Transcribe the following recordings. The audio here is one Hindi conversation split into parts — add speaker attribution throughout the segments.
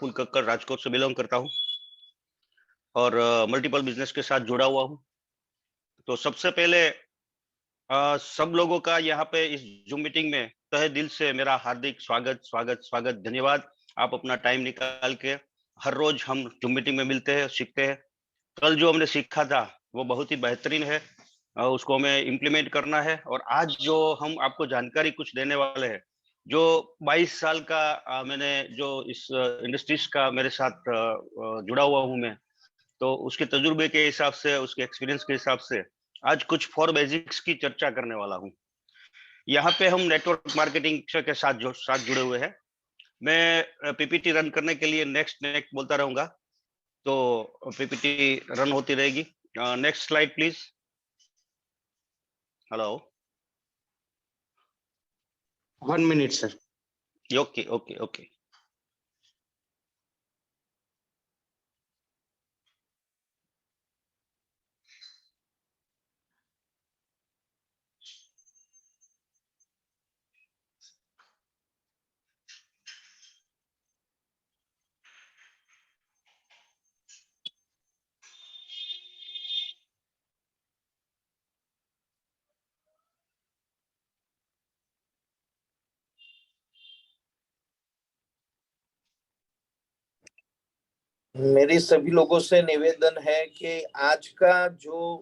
Speaker 1: फुलकक्कड़ राजकोट से बिलोंग करता हूँ और मल्टीपल बिजनेस के साथ जुड़ा हुआ हूँ। तो सबसे पहले सब लोगों का यहाँ पे इस जूम मीटिंग में तहे दिल से मेरा हार्दिक स्वागत स्वागत स्वागत धन्यवाद। आप अपना टाइम निकाल के हर रोज हम जूम मीटिंग में मिलते हैं, सीखते हैं। कल जो हमने सीखा था वो बहुत ही बेहतरीन है, उसको हमें इम्प्लीमेंट करना है। और आज जो हम आपको जानकारी कुछ देने वाले हैं, जो 22 साल का मैंने जो इस इंडस्ट्रीज का मेरे साथ जुड़ा हुआ हूँ मैं, तो उसके तजुर्बे के हिसाब से, उसके एक्सपीरियंस के हिसाब से आज कुछ फॉर बेसिक्स की चर्चा करने वाला हूँ। यहाँ पे हम नेटवर्क मार्केटिंग के साथ जुड़े हुए हैं। मैं पीपीटी रन करने के लिए नेक्स्ट नेक्स्ट बोलता रहूंगा, तो पीपीटी रन होती रहेगी। Next slide please. Hello.
Speaker 2: 1 minute sir.
Speaker 1: Okay okay okay.
Speaker 3: मेरी सभी लोगों से निवेदन है कि आज का जो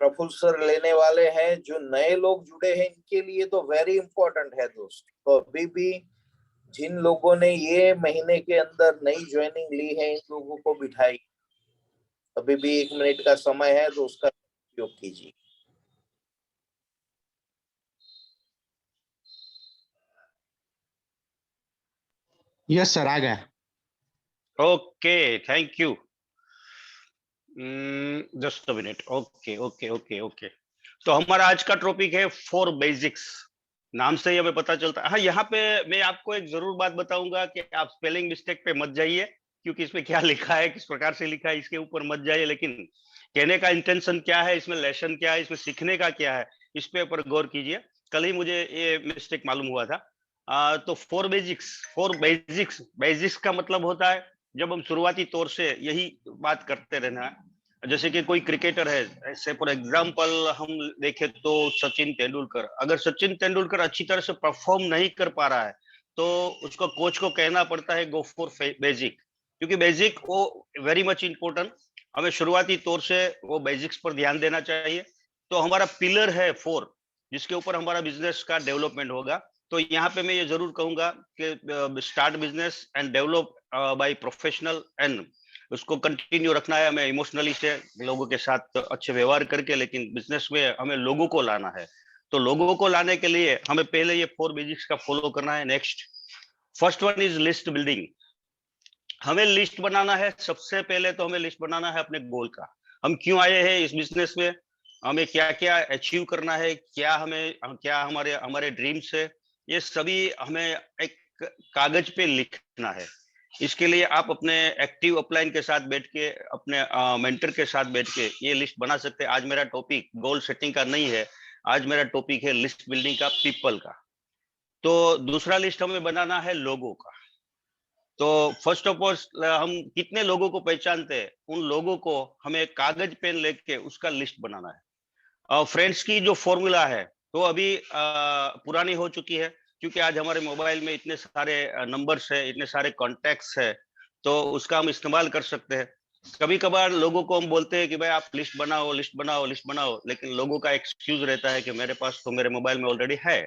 Speaker 3: प्रफुल्ल सर लेने वाले हैं, जो नए लोग जुड़े हैं, इनके लिए तो वेरी इंपॉर्टेंट है दोस्त। तो अभी भी जिन लोगों ने ये महीने के अंदर नई ज्वाइनिंग ली है, इन लोगों को बिठाई। अभी भी 1 मिनट का समय है, तो उसका उपयोग कीजिए।
Speaker 2: यस सर, आ गया।
Speaker 1: Okay, thank you. Just a minute. Okay okay okay okay. तो हमारा आज का टॉपिक है फॉर बेसिक्स। नाम से ही हमें पता चलता है। हाँ, यहाँ पे मैं आपको एक जरूर बात बताऊंगा कि आप स्पेलिंग मिस्टेक पे मत जाइए, क्योंकि इसमें क्या लिखा है, किस प्रकार से लिखा है, इसके ऊपर मत जाइए। लेकिन कहने का इंटेंशन क्या है, इसमें लेसन क्या है, इसमें सीखने का क्या है, इस पे ऊपर गौर कीजिए। कल ही मुझे ये मिस्टेक मालूम हुआ था। तो फॉर बेसिक्स बेसिक्स का मतलब होता है जब हम शुरुआती तौर से यही बात करते रहना है। जैसे कि कोई क्रिकेटर है, ऐसे फॉर एग्जांपल हम देखें तो सचिन तेंदुलकर। अगर सचिन तेंदुलकर अच्छी तरह से परफॉर्म नहीं कर पा रहा है, तो उसको कोच को कहना पड़ता है गो फॉर बेसिक, क्योंकि बेसिक वो वेरी मच इंपॉर्टेंट। हमें शुरुआती तौर से वो बेसिक्स पर ध्यान देना चाहिए। तो हमारा पिलर है 4, जिसके ऊपर हमारा बिजनेस का डेवलपमेंट होगा। तो यहाँ पे मैं ये जरूर कहूंगा कि start business and develop by professional, and उसको कंटिन्यू रखना है हमें इमोशनली से, लोगों के साथ अच्छे व्यवहार करके। लेकिन बिजनेस में हमें लोगों को लाना है, तो लोगों को लाने के लिए हमें पहले ये 4 बेसिक्स का फॉलो करना है। Next, first one is list building. हमें लिस्ट बनाना है। सबसे पहले तो हमें लिस्ट बनाना है अपने गोल का। हम क्यों आए हैं इस बिजनेस में, हमें क्या क्या अचीव करना है, क्या हमारे हमारे ड्रीम्स है, ये सभी हमें एक कागज पे लिखना है। इसके लिए आप अपने एक्टिव अपलाइन के साथ बैठ के, अपने मेंटर के साथ बैठ के ये लिस्ट बना सकते हैं। आज मेरा टॉपिक गोल सेटिंग का नहीं है, आज मेरा टॉपिक है लिस्ट बिल्डिंग का, पीपल का। तो दूसरा लिस्ट हमें बनाना है लोगों का। तो फर्स्ट ऑफ ऑल हम कितने लोगों को पहचानते हैं, उन लोगों को हमें कागज पेन लेके उसका लिस्ट बनाना है। फ्रेंड्स की जो फॉर्मूला है तो अभी पुरानी हो चुकी है, क्योंकि आज हमारे मोबाइल में इतने सारे नंबर्स है, इतने सारे कॉन्टेक्ट्स है, तो उसका हम इस्तेमाल कर सकते हैं। कभी कभार लोगों को हम बोलते हैं कि भाई आप लिस्ट बनाओ लिस्ट बनाओ लिस्ट बनाओ, लेकिन लोगों का एक्सक्यूज रहता है कि मेरे पास तो मेरे मोबाइल में ऑलरेडी है।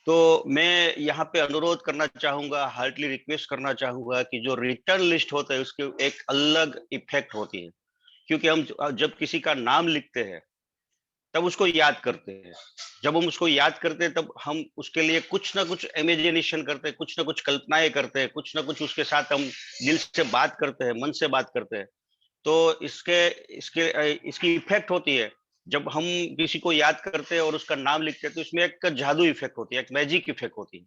Speaker 1: तो मैं यहाँ पे अनुरोध करना चाहूंगा, हार्टली रिक्वेस्ट करना चाहूंगा कि जो रिटर्न लिस्ट होता है उसके एक अलग इफेक्ट होती है। क्योंकि हम जब किसी का नाम लिखते हैं तब उसको याद करते हैं। जब हम उसको याद करते हैं तब हम उसके लिए कुछ ना कुछ इमेजिनेशन करते हैं, कुछ ना कुछ कल्पनाएं करते हैं, कुछ ना कुछ उसके साथ हम दिल से बात करते हैं, मन से बात करते हैं। तो इसके इसके इसकी इफेक्ट होती है। जब हम किसी को याद करते हैं और उसका नाम लिखते हैं तो इसमें एक जादू इफेक्ट होती है, एक मैजिक इफेक्ट होती है।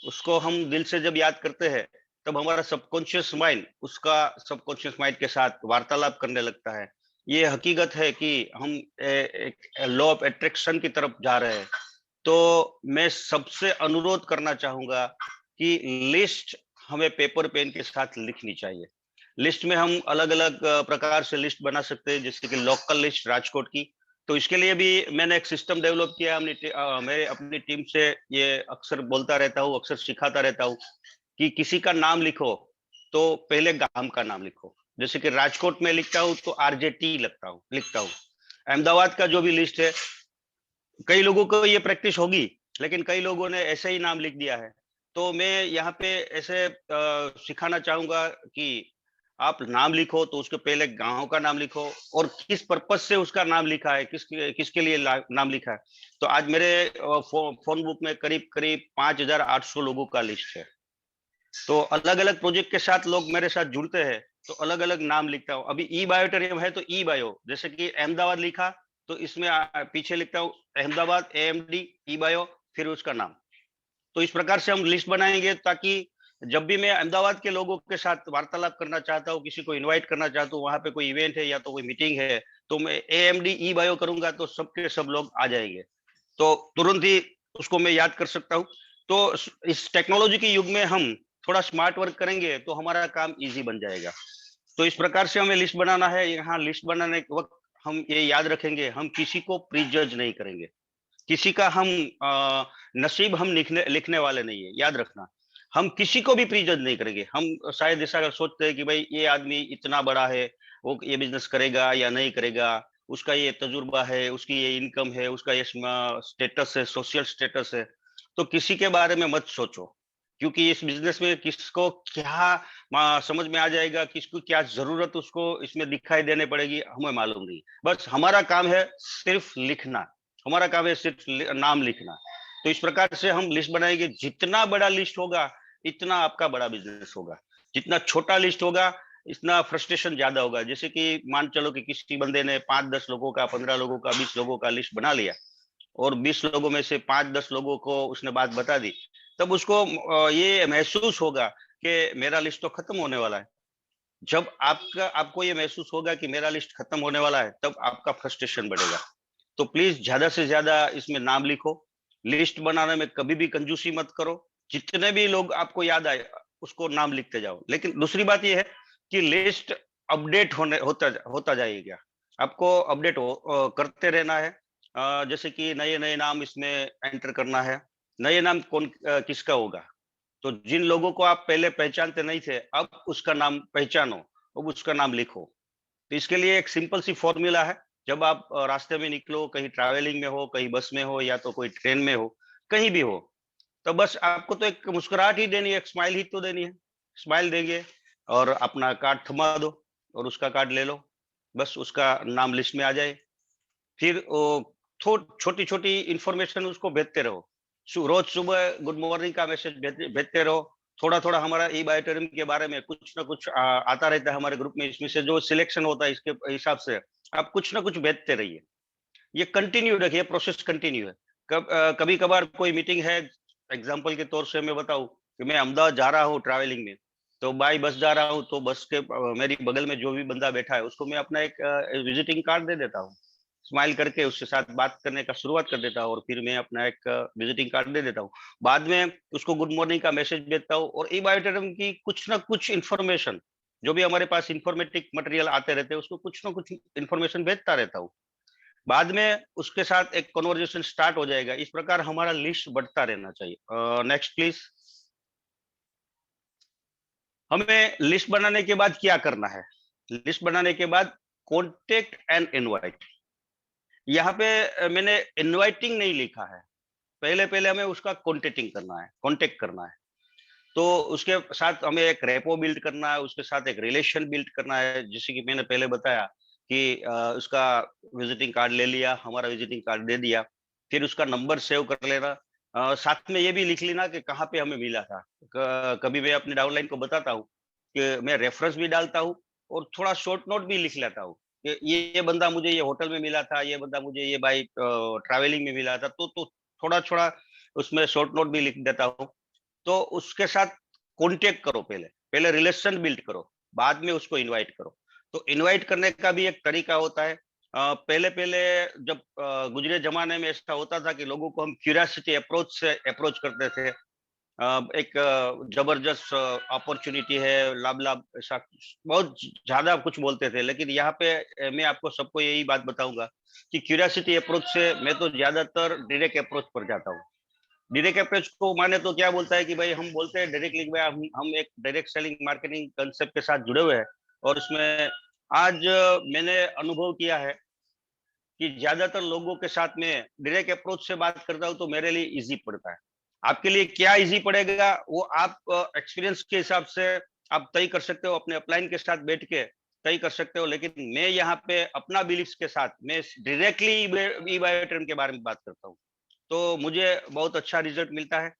Speaker 1: उसको हम दिल से जब याद करते हैं तब हमारा सबकॉन्शियस माइंड उसका सबकॉन्शियस माइंड के साथ वार्तालाप करने लगता है। ये हकीकत है कि हम एक लॉ ऑफ अट्रैक्शन की तरफ जा रहे हैं। तो मैं सबसे अनुरोध करना चाहूंगा कि लिस्ट हमें पेपर पेन के साथ लिखनी चाहिए। लिस्ट में हम अलग अलग प्रकार से लिस्ट बना सकते हैं, जैसे कि लोकल लिस्ट राजकोट की। तो इसके लिए भी मैंने एक सिस्टम डेवलप किया। मैं अपनी टीम से ये अक्सर बोलता रहता हूँ, अक्सर सिखाता रहता हूँ कि किसी का नाम लिखो तो पहले गांव का नाम लिखो। जैसे कि राजकोट में लिखता हूँ तो RJT लिखता हूँ। अहमदाबाद का जो भी लिस्ट है, कई लोगों को ये प्रैक्टिस होगी, लेकिन कई लोगों ने ऐसे ही नाम लिख दिया है। तो मैं यहाँ पे ऐसे सिखाना चाहूंगा कि आप नाम लिखो तो उसके पहले गांव का नाम लिखो और किस पर्पज से उसका नाम लिखा है, किसके लिए नाम लिखा है। तो आज मेरे फोन बुक में करीब करीब 5800 लोगों का लिस्ट है। तो अलग अलग प्रोजेक्ट के साथ लोग मेरे साथ जुड़ते हैं तो अलग अलग नाम लिखता हूँ। अभी ई बायोटेरियम है तो ई बायो, जैसे कि अहमदाबाद लिखा तो इसमें पीछे लिखता हूँ अहमदाबाद AMD ई बायो, फिर उसका नाम। तो इस प्रकार से हम लिस्ट बनाएंगे ताकि जब भी मैं अहमदाबाद के लोगों के साथ वार्तालाप करना चाहता हूँ, किसी को इनवाइट करना चाहता हूँ, वहां पे कोई इवेंट है या तो कोई मीटिंग है, तो मैं AMD ई बायो करूंगा तो सबके सब लोग आ जाएंगे। तो तुरंत ही उसको मैं याद कर सकता हूँ। तो इस टेक्नोलॉजी के युग में हम थोड़ा स्मार्ट वर्क करेंगे तो हमारा काम इजी बन जाएगा। तो इस प्रकार से हमें लिस्ट बनाना है। यहाँ लिस्ट बनाने के वक्त हम ये याद रखेंगे, हम किसी को प्रीजज नहीं करेंगे, किसी का हम नसीब हम लिखने वाले नहीं है, याद रखना। हम किसी को भी प्रीजज नहीं करेंगे। हम शायद ऐसा सोचते हैं कि भाई ये आदमी इतना बड़ा है, वो ये बिजनेस करेगा या नहीं करेगा, उसका ये तजुर्बा है, उसकी ये इनकम है, उसका ये स्टेटस है, सोशल स्टेटस है। तो किसी के बारे में मत सोचो, क्योंकि इस बिजनेस में किसको क्या समझ में आ जाएगा, किसको क्या जरूरत उसको इसमें दिखाई देने पड़ेगी, हमें मालूम नहीं। बस हमारा काम है सिर्फ लिखना, हमारा काम है सिर्फ नाम लिखना। तो इस प्रकार से हम लिस्ट बनाएंगे। जितना बड़ा लिस्ट होगा इतना आपका बड़ा बिजनेस होगा, जितना छोटा लिस्ट होगा इतना फ्रस्ट्रेशन ज्यादा होगा। जैसे कि मान चलो कि किसी बंदे ने 5-10 लोगों का, 15 लोगों का, 20 लोगों का लिस्ट बना लिया और 20 लोगों में से 5-10 लोगों को उसने बात बता दी, तब उसको ये महसूस होगा कि मेरा लिस्ट तो खत्म होने वाला है। जब आपको ये महसूस होगा कि मेरा लिस्ट खत्म होने वाला है, तब आपका फ्रस्ट्रेशन बढ़ेगा। तो प्लीज ज्यादा से ज्यादा इसमें नाम लिखो। लिस्ट बनाने में कभी भी कंजूसी मत करो। जितने भी लोग आपको याद आए उसको नाम लिखते जाओ। लेकिन दूसरी बात यह है कि लिस्ट अपडेट होता जाएगा। आपको अपडेट करते रहना है। जैसे कि नए नए नाम इसमें एंटर करना है। नए नाम किसका होगा, तो जिन लोगों को आप पहले पहचानते नहीं थे अब उसका नाम पहचानो, अब उसका नाम लिखो। तो इसके लिए एक सिंपल सी फॉर्मूला है। जब आप रास्ते में निकलो, कहीं ट्रैवलिंग में हो, कहीं बस में हो या तो कोई ट्रेन में हो, कहीं भी हो, तो बस आपको तो एक मुस्कुराहट ही देनी है, एक स्माइल ही तो देनी है। स्माइल देंगे और अपना कार्ड थमा दो और उसका कार्ड ले लो, बस उसका नाम लिस्ट में आ जाए। फिर छोटी छोटी इंफॉर्मेशन उसको भेजते रहो। रोज सुबह गुड मॉर्निंग का मैसेज भेजते रहो। थोड़ा थोड़ा हमारा ई बायोटेरियम के बारे में कुछ ना कुछ आता रहता है हमारे ग्रुप में। इसमें से जो सिलेक्शन होता है इसके हिसाब से आप कुछ ना कुछ भेजते रहिए। ये कंटिन्यू रखिए, प्रोसेस कंटिन्यू है। कभी कभार कोई मीटिंग है, एग्जाम्पल के तौर से मैं बताऊं कि मैं अहमदाबाद जा रहा हूँ ट्रैवलिंग में, तो बाई बस जा रहा हूँ, तो बस के मेरी बगल में जो भी बंदा बैठा है उसको मैं अपना एक विजिटिंग कार्ड दे देता हूँ। स्माइल करके उसके साथ बात करने का शुरुआत कर देता हूँ और फिर मैं अपना एक विजिटिंग कार्ड दे देता हूँ। बाद में उसको गुड मॉर्निंग का मैसेज भेजता हूँ और ई बायोटेरियम की कुछ ना कुछ इन्फॉर्मेशन, जो भी हमारे पास इंफॉर्मेटिव मटेरियल आते रहते हैं उसको कुछ ना कुछ इन्फॉर्मेशन भेजता रहता हूँ। बाद में उसके साथ एक कन्वर्सेशन स्टार्ट हो जाएगा। इस प्रकार हमारा लिस्ट बढ़ता रहना चाहिए। Next please. हमें लिस्ट बनाने के बाद क्या करना है? लिस्ट बनाने के बाद कॉन्टेक्ट एंड इनवाइट। यहाँ पे मैंने इनवाइटिंग नहीं लिखा है, पहले पहले हमें उसका कॉन्टेक्टिंग करना है, कॉन्टेक्ट करना है। तो उसके साथ हमें एक रेपो बिल्ड करना है, उसके साथ एक रिलेशन बिल्ड करना है। जैसे कि मैंने पहले बताया कि उसका विजिटिंग कार्ड ले लिया, हमारा विजिटिंग कार्ड दे दिया, फिर उसका नंबर सेव कर लेना। साथ में ये भी लिख लेना कि कहाँ पे हमें मिला था। कभी मैं अपने डाउनलाइन को बताता हूँ कि मैं रेफरेंस भी डालता हूँ और थोड़ा शॉर्ट नोट भी लिख लेता हूँ कि ये बंदा मुझे ये होटल में मिला था, ये बंदा मुझे ये बाई ट्रैवलिंग में मिला था। तो थोड़ा थोड़ा उसमें शॉर्ट नोट भी लिख देता हूँ। तो उसके साथ कॉन्टेक्ट करो, पहले पहले रिलेशन बिल्ड करो, बाद में उसको इनवाइट करो। तो इनवाइट करने का भी एक तरीका होता है। पहले पहले जब गुजरे जमाने में ऐसा होता था कि लोगों को हम क्यूरियोसिटी अप्रोच से अप्रोच करते थे। एक जबरदस्त अपॉर्चुनिटी है, लाभ लाभ ऐसा बहुत ज्यादा कुछ बोलते थे, लेकिन यहाँ पे मैं आपको सबको यही बात बताऊंगा कि क्यूरियोसिटी अप्रोच से मैं तो ज्यादातर डायरेक्ट अप्रोच पर जाता हूँ। डायरेक्ट अप्रोच को माने तो क्या बोलता है कि भाई हम बोलते हैं डायरेक्टली, हम एक डायरेक्ट सेलिंग मार्केटिंग कंसेप्ट के साथ जुड़े हुए हैं, और उसमें आज मैंने अनुभव किया है कि ज्यादातर लोगों के साथ में डायरेक्ट अप्रोच से बात करता हूँ तो मेरे लिए इजी पड़ता है। आपके लिए क्या इजी पड़ेगा वो आप एक्सपीरियंस के हिसाब से आप तय कर सकते हो, अपने अपलाइन के साथ बैठ के तय कर सकते हो, लेकिन मैं यहाँ पे अपना बिलीफ के साथ मैं डायरेक्टली ई बायोटर्म के बारे में बात करता हूँ, तो मुझे बहुत अच्छा रिजल्ट मिलता है।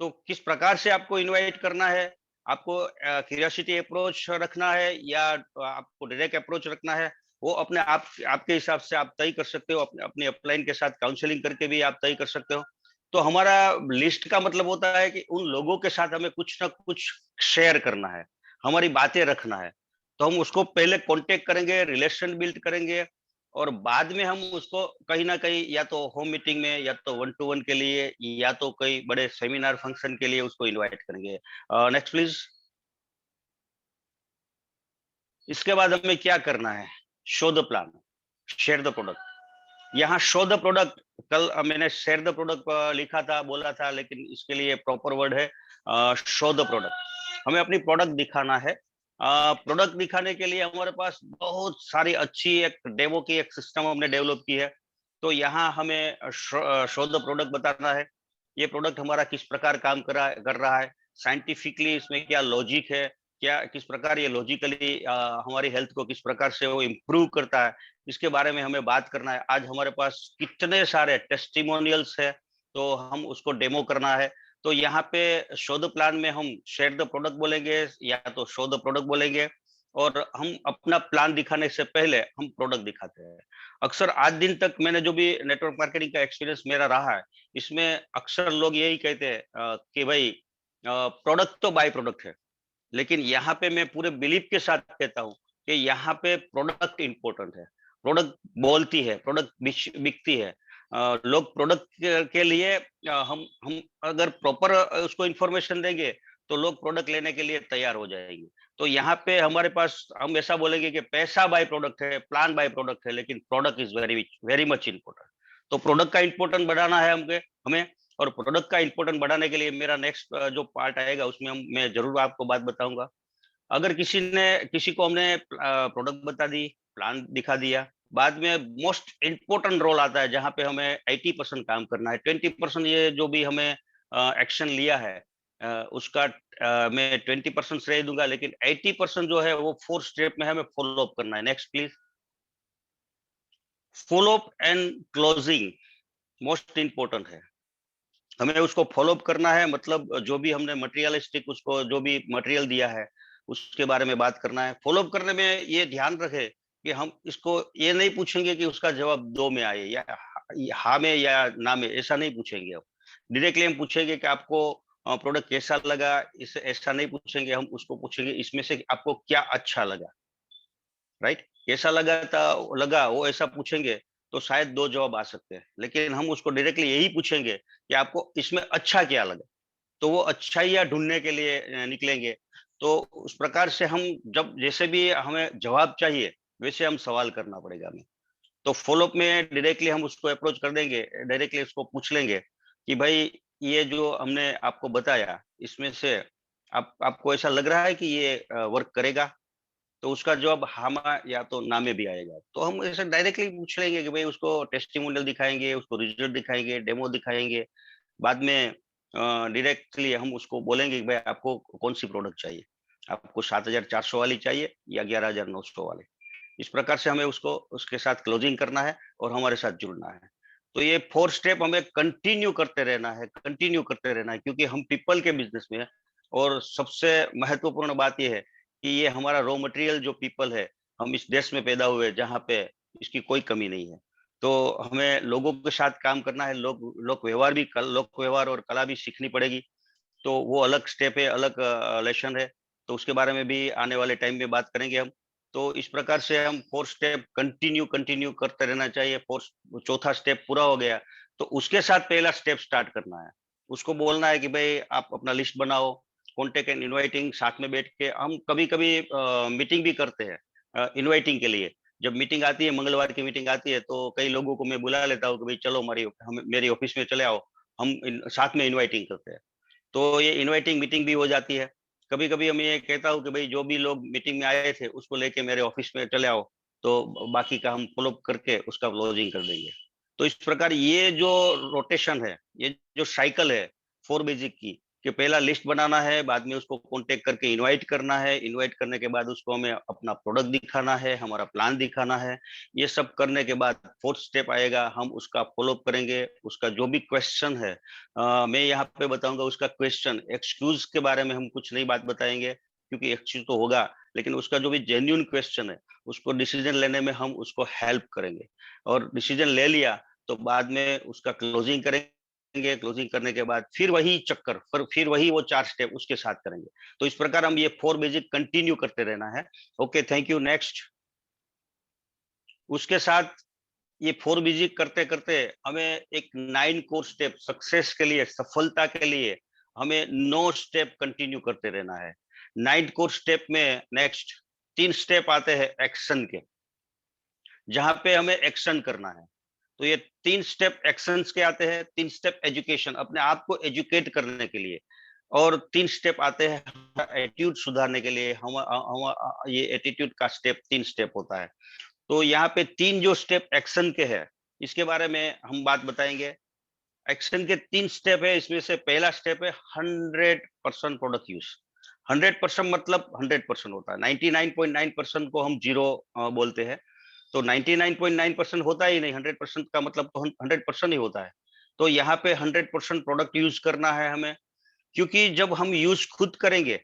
Speaker 1: तो किस प्रकार से आपको इनवाइट करना है, आपको क्यूरियोसिटी अप्रोच रखना है या आपको डायरेक्ट अप्रोच रखना है, वो अपने आप आपके हिसाब से आप तय कर सकते हो। अपने अपने अपलाइन के साथ काउंसलिंग करके भी आप तय कर सकते हो। तो हमारा लिस्ट का मतलब होता है कि उन लोगों के साथ हमें कुछ ना कुछ शेयर करना है, हमारी बातें रखना है। तो हम उसको पहले कांटेक्ट करेंगे, रिलेशन बिल्ड करेंगे, और बाद में हम उसको कहीं ना कहीं या तो होम मीटिंग में या तो 1-to-1 के लिए या तो कई बड़े सेमिनार फंक्शन के लिए उसको इनवाइट करेंगे। Next please. इसके बाद हमें क्या करना है? Show the plan, share the product. यहाँ शो द प्रोडक्ट, कल मैंने शेयर द प्रोडक्ट लिखा था, बोला था, लेकिन इसके लिए प्रॉपर वर्ड है शो द प्रोडक्ट। हमें अपनी प्रोडक्ट दिखाना है। प्रोडक्ट दिखाने के लिए हमारे पास बहुत सारी अच्छी एक डेमो की एक सिस्टम हमने डेवलप की है। तो यहाँ हमें शो द प्रोडक्ट बताना है, ये प्रोडक्ट हमारा किस प्रकार काम कर रहा है, साइंटिफिकली इसमें क्या लॉजिक है, क्या किस प्रकार ये लॉजिकली हमारी हेल्थ को किस प्रकार से वो इम्प्रूव करता है, इसके बारे में हमें बात करना है। आज हमारे पास कितने सारे टेस्टिमोनियल्स है, तो हम उसको डेमो करना है। तो यहाँ पे शो द प्लान में हम शेयर द प्रोडक्ट बोलेंगे या तो शो द प्रोडक्ट बोलेंगे, और हम अपना प्लान दिखाने से पहले हम प्रोडक्ट दिखाते हैं। अक्सर आज दिन तक मैंने जो भी नेटवर्क मार्केटिंग का एक्सपीरियंस मेरा रहा है, इसमें अक्सर लोग यही कहते हैं कि भाई प्रोडक्ट तो बाय प्रोडक्ट है, लेकिन यहाँ पे मैं पूरे बिलीफ के साथ कहता हूँ कि यहाँ पे प्रोडक्ट इंपॉर्टेंट है। प्रोडक्ट बोलती है, प्रोडक्ट बिकती है। लोग प्रोडक्ट के लिए हम अगर प्रॉपर उसको इंफॉर्मेशन देंगे तो लोग प्रोडक्ट लेने के लिए तैयार हो जाएंगे। तो यहाँ पे हमारे पास हम ऐसा बोलेंगे कि पैसा बाय प्रोडक्ट है, प्लान बाय प्रोडक्ट है, लेकिन product is very very much important. तो प्रोडक्ट का इंपॉर्टेंट बढ़ाना है हमें। और प्रोडक्ट का इंपॉर्टेंट बढ़ाने के लिए मेरा नेक्स्ट जो पार्ट आएगा उसमें मैं जरूर आपको बात बताऊंगा। अगर किसी को हमने प्रोडक्ट बता दी, प्लान दिखा दिया, बाद में मोस्ट इम्पोर्टेंट रोल आता है जहां पे हमें 80% काम करना है। 20% ये जो भी हमें एक्शन लिया है उसका मैं 20% श्रेय दूंगा, लेकिन 80% जो है वो 4 स्टेप में हमें फॉलो अप करना है। Next please. Follow up and closing most important है। हमें उसको फॉलो अप करना है, मतलब जो भी हमने मटेरियलिस्टिक उसको जो भी मटेरियल दिया है उसके बारे में बात करना है। फॉलो अप करने में ये ध्यान रखे कि हम इसको ये नहीं पूछेंगे कि उसका जवाब 2 में आए या हाँ में या ना में, ऐसा नहीं पूछेंगे। हम डायरेक्टली हम पूछेंगे कि आपको प्रोडक्ट कैसा लगा, इसे ऐसा नहीं पूछेंगे। हम उसको पूछेंगे इसमें से आपको क्या अच्छा लगा, राइट? कैसा लगा वो ऐसा पूछेंगे तो शायद 2 जवाब आ सकते हैं, लेकिन हम उसको डायरेक्टली यही पूछेंगे कि आपको इसमें अच्छा क्या लगा, तो वो अच्छाइयाँ ढूँढने के लिए निकलेंगे। तो उस प्रकार से हम जब जैसे भी हमें जवाब चाहिए, वैसे हम सवाल करना पड़ेगा हमें। तो फ़ॉलो-अप में डायरेक्टली हम उसको अप्रोच कर देंगे, डायरेक्टली उसको पूछ लेंगे कि भाई ये जो हमने आपको बताया, इसमें से आप आपको ऐसा लग रहा है कि ये वर्क करेगा? तो उसका जवाब हाँ या तो ना में भी आएगा। तो हम ऐसे डायरेक्टली पूछ लेंगे कि भाई उसको टेस्टिमोनियल दिखाएँगे, उसको रिजल्ट दिखाएँगे, डेमो दिखाएँगे। बाद में डायरेक्टली हम उसको बोलेंगे कि भाई आपको कौन-सी प्रोडक्ट चाहिए? आपको 7400 वाली चाहिए या 11900 वाली? इस प्रकार से हमें उसको उसके साथ क्लोजिंग करना है और हमारे साथ जुड़ना है। तो ये 4 स्टेप हमें कंटिन्यू करते रहना है, क्योंकि हम पीपल के बिज़नेस में हैं, और सबसे महत्वपूर्ण बात ये है कि ये हमारा रॉ मटेरियल जो पीपल है, हम इस देश में पैदा हुए जहाँ पे इसकी कोई कमी नहीं है। तो हमें लोगों के साथ काम करना है, लोक व्यवहार और कला भी सीखनी पड़ेगी। तो वो अलग स्टेप है, अलग लेसन है, तो उसके बारे में भी आने वाले टाइम में बात करेंगे हम। तो इस प्रकार से हम 4 स्टेप कंटिन्यू करते रहना चाहिए। 4 चौथा स्टेप पूरा हो गया, तो उसके साथ पहला स्टेप स्टार्ट करना है। उसको बोलना है कि भाई आप अपना लिस्ट बनाओ, कॉन्टेक्ट एंड इनवाइटिंग साथ में बैठ के हम कभी कभी मीटिंग भी करते हैं इनवाइटिंग के लिए। जब मीटिंग आती है, मंगलवार की मीटिंग आती है, तो कई लोगों को मैं बुला लेता हूँ कि भाई चलो मेरी ऑफिस में चले आओ, हम साथ में इनवाइटिंग करते हैं। तो ये इनवाइटिंग मीटिंग भी हो जाती है। कभी कभी हम ये कहता हूँ कि भाई जो भी लोग मीटिंग में आए थे उसको लेके मेरे ऑफिस में चले आओ, तो बाकी का हम फॉलो करके उसका क्लोजिंग कर देंगे। तो इस प्रकार ये जो रोटेशन है, ये जो साइकिल है 4 बेसिक की, कि पहला लिस्ट बनाना है, बाद में उसको कांटेक्ट करके इनवाइट करना है, इनवाइट करने के बाद उसको हमें अपना प्रोडक्ट दिखाना है, हमारा प्लान दिखाना है। ये सब करने के बाद फोर्थ स्टेप आएगा, हम उसका फॉलोअप करेंगे। उसका जो भी क्वेश्चन है, मैं यहाँ पे बताऊंगा उसका क्वेश्चन। एक्सक्यूज के बारे में हम कुछ नई बात बताएंगे, क्योंकि एक्सक्यूज तो होगा, लेकिन उसका जो भी जेन्युइन क्वेश्चन है उसको डिसीजन लेने में हम उसको हेल्प करेंगे। और डिसीजन ले लिया तो बाद में उसका क्लोजिंग करेंगे। क्लोजिंग करने के बाद फिर वही चक्कर, फिर वही वो 4 स्टेप उसके साथ करेंगे। तो इस प्रकार हम ये 4 बेसिक कंटिन्यू करते रहना है। Okay, thank you. नेक्स्ट। उसके साथ ये 4 बेसिक करते करते हमें एक 9 कोर स्टेप सक्सेस के लिए, सफलता के लिए हमें 9 स्टेप कंटिन्यू करते रहना है। 9 कोर स्टेप में नेक्स्ट 3 स्टेप आते हैं एक्शन के, जहां पे हमें एक्शन करना है। तो ये 3 स्टेप एक्शंस के आते हैं, 3 स्टेप एजुकेशन, अपने आप को एजुकेट करने के लिए, और 3 स्टेप आते हैं एटीट्यूड सुधारने के लिए। हम ये एटीट्यूड का स्टेप 3 स्टेप होता है। तो यहाँ पे 3 जो स्टेप एक्शन के हैं, इसके बारे में हम बात बताएंगे। एक्शन के 3 स्टेप है, इसमें से पहला स्टेप है 100% प्रोडक्ट यूज। 100% मतलब 100% होता है। 99.9% को हम जीरो बोलते हैं। तो 99.9% होता ही नहीं, 100% का मतलब तो 100% ही होता है। तो यहाँ पे 100% प्रोडक्ट यूज करना है हमें, क्योंकि जब हम यूज खुद करेंगे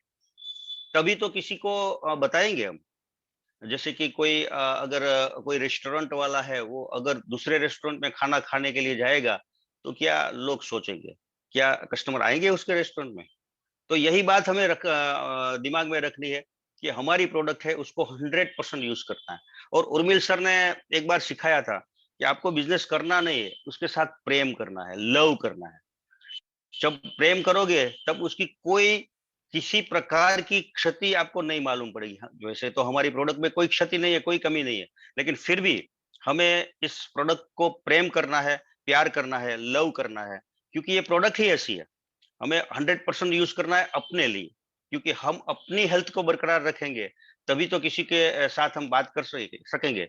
Speaker 1: तभी तो किसी को बताएंगे हम। जैसे कि अगर कोई रेस्टोरेंट वाला है, वो अगर दूसरे रेस्टोरेंट में खाना खाने के लिए जाएगा, तो क्या लोग सोचेंगे, क्या कस्टमर आएंगे उसके रेस्टोरेंट में? तो यही बात हमें दिमाग में रखनी है कि हमारी प्रोडक्ट है, उसको 100% यूज करना है। और उर्मिल सर ने एक बार सिखाया था कि आपको बिजनेस करना नहीं है, उसके साथ प्रेम करना है, लव करना है। जब प्रेम करोगे तब उसकी कोई किसी प्रकार की क्षति आपको नहीं मालूम पड़ेगी। वैसे तो हमारी प्रोडक्ट में कोई क्षति नहीं है, कोई कमी नहीं है, लेकिन फिर भी हमें इस प्रोडक्ट को प्रेम करना है, प्यार करना है, लव करना है, क्योंकि ये प्रोडक्ट ही ऐसी है। हमें 100% यूज करना है अपने लिए, क्योंकि हम अपनी हेल्थ को बरकरार रखेंगे तभी तो किसी के साथ हम बात कर सकेंगे।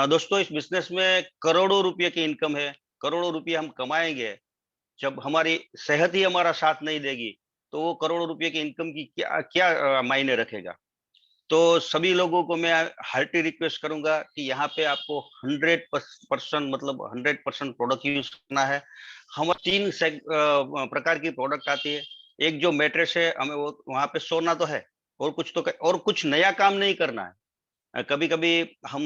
Speaker 1: दोस्तों, इस बिजनेस में करोड़ों रुपए की इनकम है, करोड़ों रुपए हम कमाएंगे। जब हमारी सेहत ही हमारा साथ नहीं देगी, तो वो करोड़ों रुपए की इनकम की क्या क्या मायने रखेगा। तो सभी लोगों को मैं हार्टी रिक्वेस्ट करूंगा कि यहाँ पे आपको 100% मतलब 100% प्रोडक्ट यूज करना है। हम 3 प्रकार की प्रोडक्ट आती है। एक जो मैट्रेस है, हमें वो वहां पे सोना तो है, और कुछ नया काम नहीं करना है। कभी कभी हम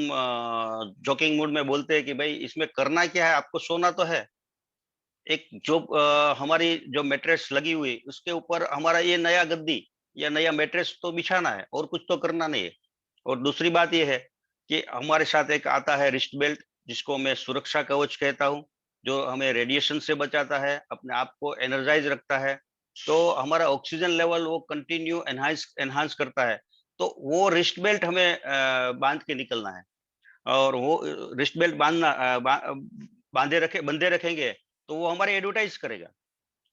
Speaker 1: जोकिंग मूड में बोलते हैं कि भाई इसमें करना क्या है, आपको सोना तो है। एक जो हमारी जो मैट्रेस लगी हुई, उसके ऊपर हमारा ये नया गद्दी या नया मैट्रेस तो बिछाना है, और कुछ तो करना नहीं है। और दूसरी बात ये है कि हमारे साथ एक आता है रिस्ट बेल्ट, जिसको मैं सुरक्षा कवच कहता हूँ, जो हमें रेडिएशन से बचाता है, अपने आप को एनर्जाइज रखता है। तो हमारा ऑक्सीजन लेवल वो कंटिन्यू एनहांस करता है। तो वो रिस्ट बेल्ट हमें बांध के निकलना है। और वो रिस्ट बेल्ट बंधे रखेंगे तो वो हमारे एडवर्टाइज करेगा।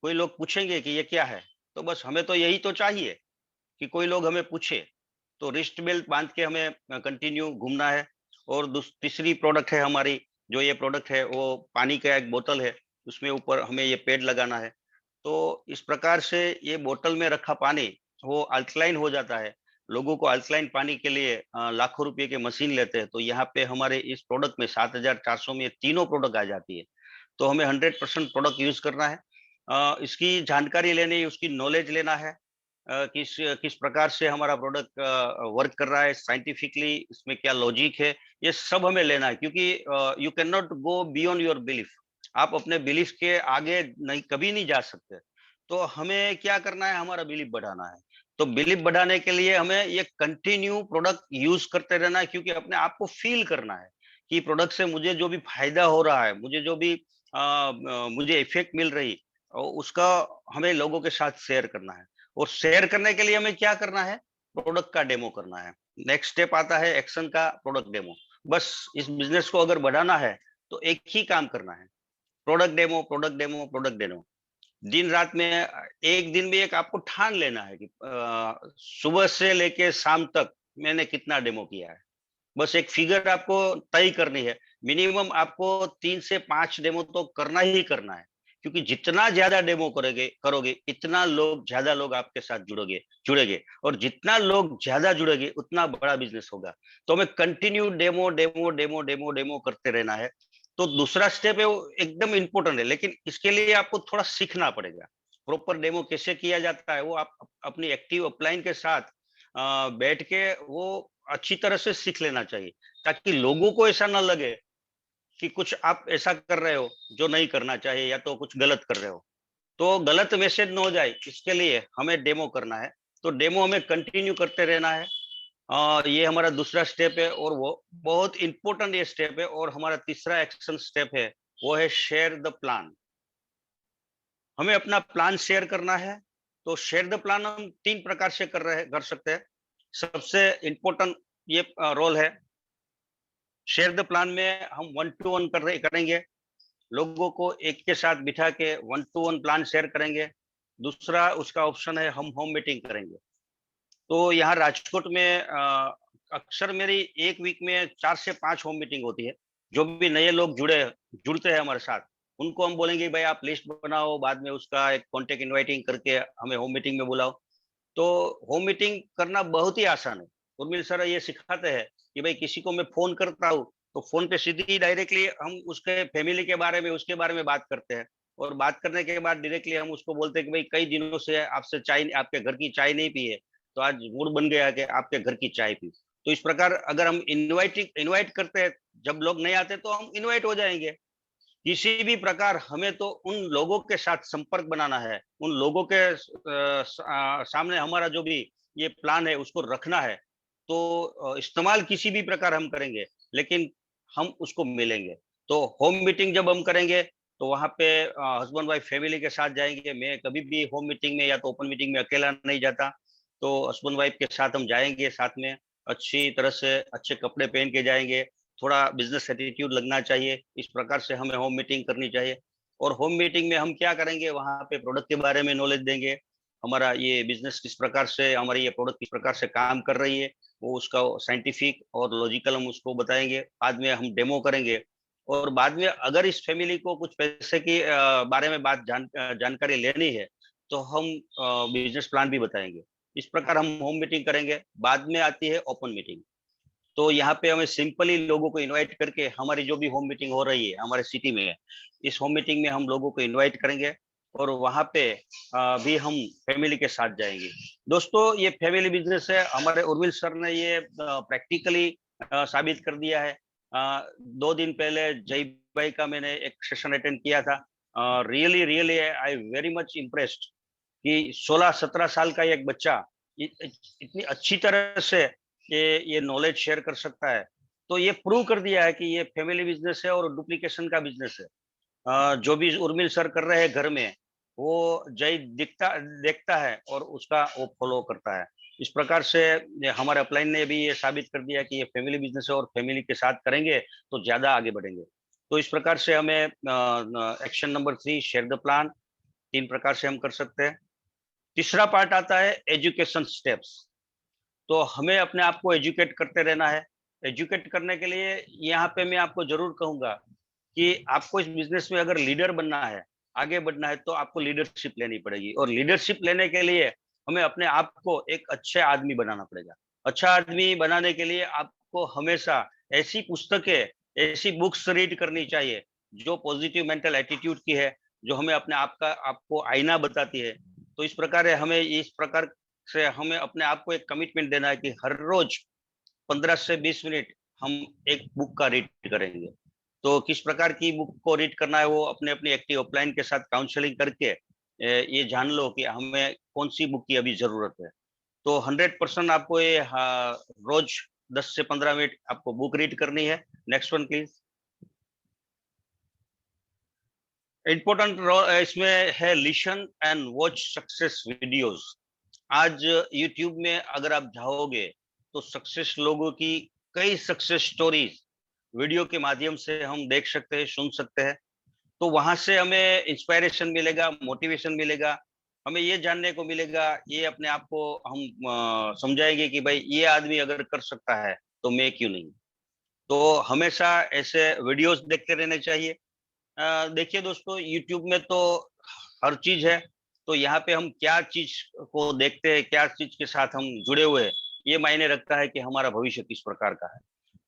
Speaker 1: कोई लोग पूछेंगे कि ये क्या है, तो बस हमें तो यही तो चाहिए कि कोई लोग हमें पूछे। तो रिस्ट बेल्ट बांध के हमें कंटिन्यू घूमना है। और तीसरी प्रोडक्ट है हमारी, जो ये प्रोडक्ट है वो पानी का एक बोतल है, उसमें ऊपर हमें ये पैड लगाना है। तो इस प्रकार से ये बोतल में रखा पानी वो अल्कलाइन हो जाता है। लोगों को अल्कलाइन पानी के लिए लाखों रुपए की मशीन लेते हैं, तो यहाँ पे हमारे इस प्रोडक्ट में 7400 में तीनों प्रोडक्ट आ जाती है। तो हमें 100% प्रोडक्ट यूज करना है। इसकी जानकारी लेनी, उसकी नॉलेज लेना है, किस किस प्रकार से हमारा प्रोडक्ट वर्क कर रहा है साइंटिफिकली, इसमें क्या लॉजिक है, ये सब हमें लेना है। क्योंकि you can not go beyond your belief. आप अपने बिलीफ के आगे नहीं, कभी नहीं जा सकते। तो हमें क्या करना है, हमारा बिलीफ बढ़ाना है। तो बिलीफ बढ़ाने के लिए हमें ये कंटिन्यू प्रोडक्ट यूज करते रहना है, क्योंकि अपने आप को फील करना है कि प्रोडक्ट से मुझे जो भी फायदा हो रहा है, मुझे जो भी मुझे इफेक्ट मिल रही, और उसका हमें लोगों के साथ शेयर करना है। और शेयर करने के लिए हमें क्या करना है? प्रोडक्ट का डेमो करना है। नेक्स्ट स्टेप आता है एक्शन का, प्रोडक्ट डेमो। बस इस बिजनेस को अगर बढ़ाना है तो एक ही काम करना है, product demo, product demo, product demo. दिन रात में एक दिन भी एक आपको ठान लेना है कि सुबह से लेके शाम तक मैंने कितना डेमो किया है। बस एक फिगर आपको तय करनी है। मिनिमम आपको 3 से 5 डेमो तो करना ही करना है, क्योंकि जितना ज्यादा डेमो करोगे इतना ज्यादा लोग आपके साथ जुड़ेंगे और जितना लोग ज्यादा जुड़ेंगे उतना बड़ा बिजनेस होगा। तो हमें continue demo demo demo demo demo करते रहना है। तो दूसरा स्टेप है वो एकदम इंपॉर्टेंट है, लेकिन इसके लिए आपको थोड़ा सीखना पड़ेगा। प्रॉपर डेमो कैसे किया जाता है वो आप अपनी एक्टिव अपलाइन के साथ बैठ के वो अच्छी तरह से सीख लेना चाहिए, ताकि लोगों को ऐसा ना लगे कि कुछ आप ऐसा कर रहे हो जो नहीं करना चाहिए या तो कुछ गलत कर रहे हो, तो गलत मैसेज न हो जाए, इसके लिए हमें डेमो करना है। तो डेमो हमें कंटिन्यू करते रहना है। ये हमारा दूसरा स्टेप है और वो बहुत इंपॉर्टेंट ये स्टेप है। और हमारा तीसरा एक्शन स्टेप है वो है शेयर द प्लान। हमें अपना प्लान शेयर करना है। तो शेयर द प्लान हम 3 प्रकार से कर सकते हैं। सबसे इंपॉर्टेंट ये रोल है। शेयर द प्लान में हम 1 टू 1 करेंगे, लोगों को एक के साथ बिठा के 1 टू 1 प्लान शेयर करेंगे। दूसरा उसका ऑप्शन है हम होम मीटिंग करेंगे। तो यहाँ राजकोट में अक्सर मेरी एक वीक में 4 से 5 होम मीटिंग होती है। जो भी नए लोग जुड़ते हैं हमारे साथ, उनको हम बोलेंगे भाई आप लिस्ट बनाओ, बाद में उसका एक कॉन्टेक्ट इनवाइटिंग करके हमें होम मीटिंग में बुलाओ। तो होम मीटिंग करना बहुत ही आसान है। उर्मिल सर ये सिखाते हैं कि भाई किसी को मैं फोन करता हूँ तो फोन पे सीधी डायरेक्टली हम उसके फैमिली के बारे में, उसके बारे में बात करते हैं। और बात करने के बाद डायरेक्टली हम उसको बोलते हैं कि भाई कई दिनों से आपसे चाय, आपके घर की चाय नहीं पी है, तो आज मूड बन गया कि आपके घर की चाय पी। तो इस प्रकार अगर हम इनवाइट करते हैं, जब लोग नहीं आते तो हम इनवाइट हो जाएंगे। किसी भी प्रकार हमें तो उन लोगों के साथ संपर्क बनाना है, उन लोगों के सामने हमारा जो भी ये प्लान है उसको रखना है। तो इस्तेमाल किसी भी प्रकार हम करेंगे, लेकिन हम उसको मिलेंगे। तो होम मीटिंग जब हम करेंगे तो वहां पे हस्बैंड वाइफ फैमिली के साथ जाएंगे। मैं कभी भी होम मीटिंग में या तो ओपन मीटिंग में अकेला नहीं जाता। तो हस्बैंड वाइफ के साथ हम जाएंगे, साथ में अच्छी तरह से अच्छे कपड़े पहन के जाएंगे। थोड़ा बिजनेस एटीट्यूड लगना चाहिए, इस प्रकार से हमें होम मीटिंग करनी चाहिए। और होम मीटिंग में हम क्या करेंगे, वहां पे प्रोडक्ट के बारे में नॉलेज देंगे। हमारा ये बिजनेस किस प्रकार से, हमारी ये प्रोडक्ट किस प्रकार से काम कर रही है, वो उसका साइंटिफिक और लॉजिकल हम उसको बताएंगे। बाद में हम डेमो करेंगे। और बाद में अगर इस फैमिली को कुछ पैसे की बारे में जानकारी लेनी है तो हम बिजनेस प्लान भी बताएंगे। इस प्रकार हम होम मीटिंग करेंगे। बाद में आती है ओपन मीटिंग। तो यहाँ पे हमें सिंपली लोगों को इनवाइट करके, हमारी जो भी होम मीटिंग हो रही है हमारे सिटी में, इस होम मीटिंग में हम लोगों को इनवाइट करेंगे और वहाँ पे भी हम फैमिली के साथ जाएंगे। दोस्तों ये फैमिली बिजनेस है, हमारे उर्मिल सर ने ये प्रैक्टिकली साबित कर दिया है। 2 दिन पहले जय भाई का मैंने एक सेशन अटेंड किया था। Really really I very much impressed कि 16-17 साल का एक बच्चा इतनी अच्छी तरह से ये नॉलेज शेयर कर सकता है। तो ये प्रूव कर दिया है कि ये फैमिली बिजनेस है और डुप्लीकेशन का बिजनेस है। जो भी उर्मिल सर कर रहे हैं घर में, वो जय देखता है और उसका वो फॉलो करता है। इस प्रकार से हमारे अपलाइन ने भी ये साबित कर दिया कि ये फैमिली बिजनेस है और फैमिली के साथ करेंगे तो ज्यादा आगे बढ़ेंगे। तो इस प्रकार से हमें action number 3 share the plan 3 प्रकार से हम कर सकते हैं। तीसरा पार्ट आता है एजुकेशन स्टेप्स। तो हमें अपने आप को एजुकेट करते रहना है। एजुकेट करने के लिए यहाँ पे मैं आपको जरूर कहूंगा कि आपको इस बिजनेस में अगर लीडर बनना है, आगे बढ़ना है, तो आपको लीडरशिप लेनी पड़ेगी। और लीडरशिप लेने के लिए हमें अपने आप को एक अच्छे आदमी बनाना पड़ेगा। अच्छा आदमी बनाने के लिए आपको हमेशा ऐसी पुस्तकें, ऐसी बुक्स रीड करनी चाहिए जो पॉजिटिव मेंटल एटीट्यूड की है, जो हमें अपने आपको आईना बताती है। तो इस प्रकार हमें इस प्रकार से हमें अपने आप को एक कमिटमेंट देना है कि हर रोज 15 से 20 मिनट हम एक बुक का रीड करेंगे। तो किस प्रकार की बुक को रीड करना है वो अपने अपनी एक्टिव अपलाइन के साथ काउंसलिंग करके ये जान लो कि हमें कौन सी बुक की अभी जरूरत है। तो 100% आपको ये रोज 10 से 15 मिनट आपको बुक रीड करनी है। Next one please. इम्पोर्टेंट इसमें है listen and watch success videos. आज यूट्यूब में अगर आप जाओगे तो सक्सेस लोगों की कई सक्सेस स्टोरीज वीडियो के माध्यम से हम देख सकते हैं, सुन सकते हैं। तो वहां से हमें इंस्पायरेशन मिलेगा, मोटिवेशन मिलेगा, हमें ये जानने को मिलेगा, ये अपने आप को हम समझाएंगे कि भाई ये आदमी अगर कर सकता है तो मैं क्यों नहीं। तो हमेशा ऐसे वीडियोस देखते रहने चाहिए। देखिए दोस्तों, यूट्यूब में तो हर चीज है। तो यहाँ पे हम क्या चीज को देखते हैं, क्या चीज के साथ हम जुड़े हुए हैं, ये मायने रखता है कि हमारा भविष्य किस प्रकार का है।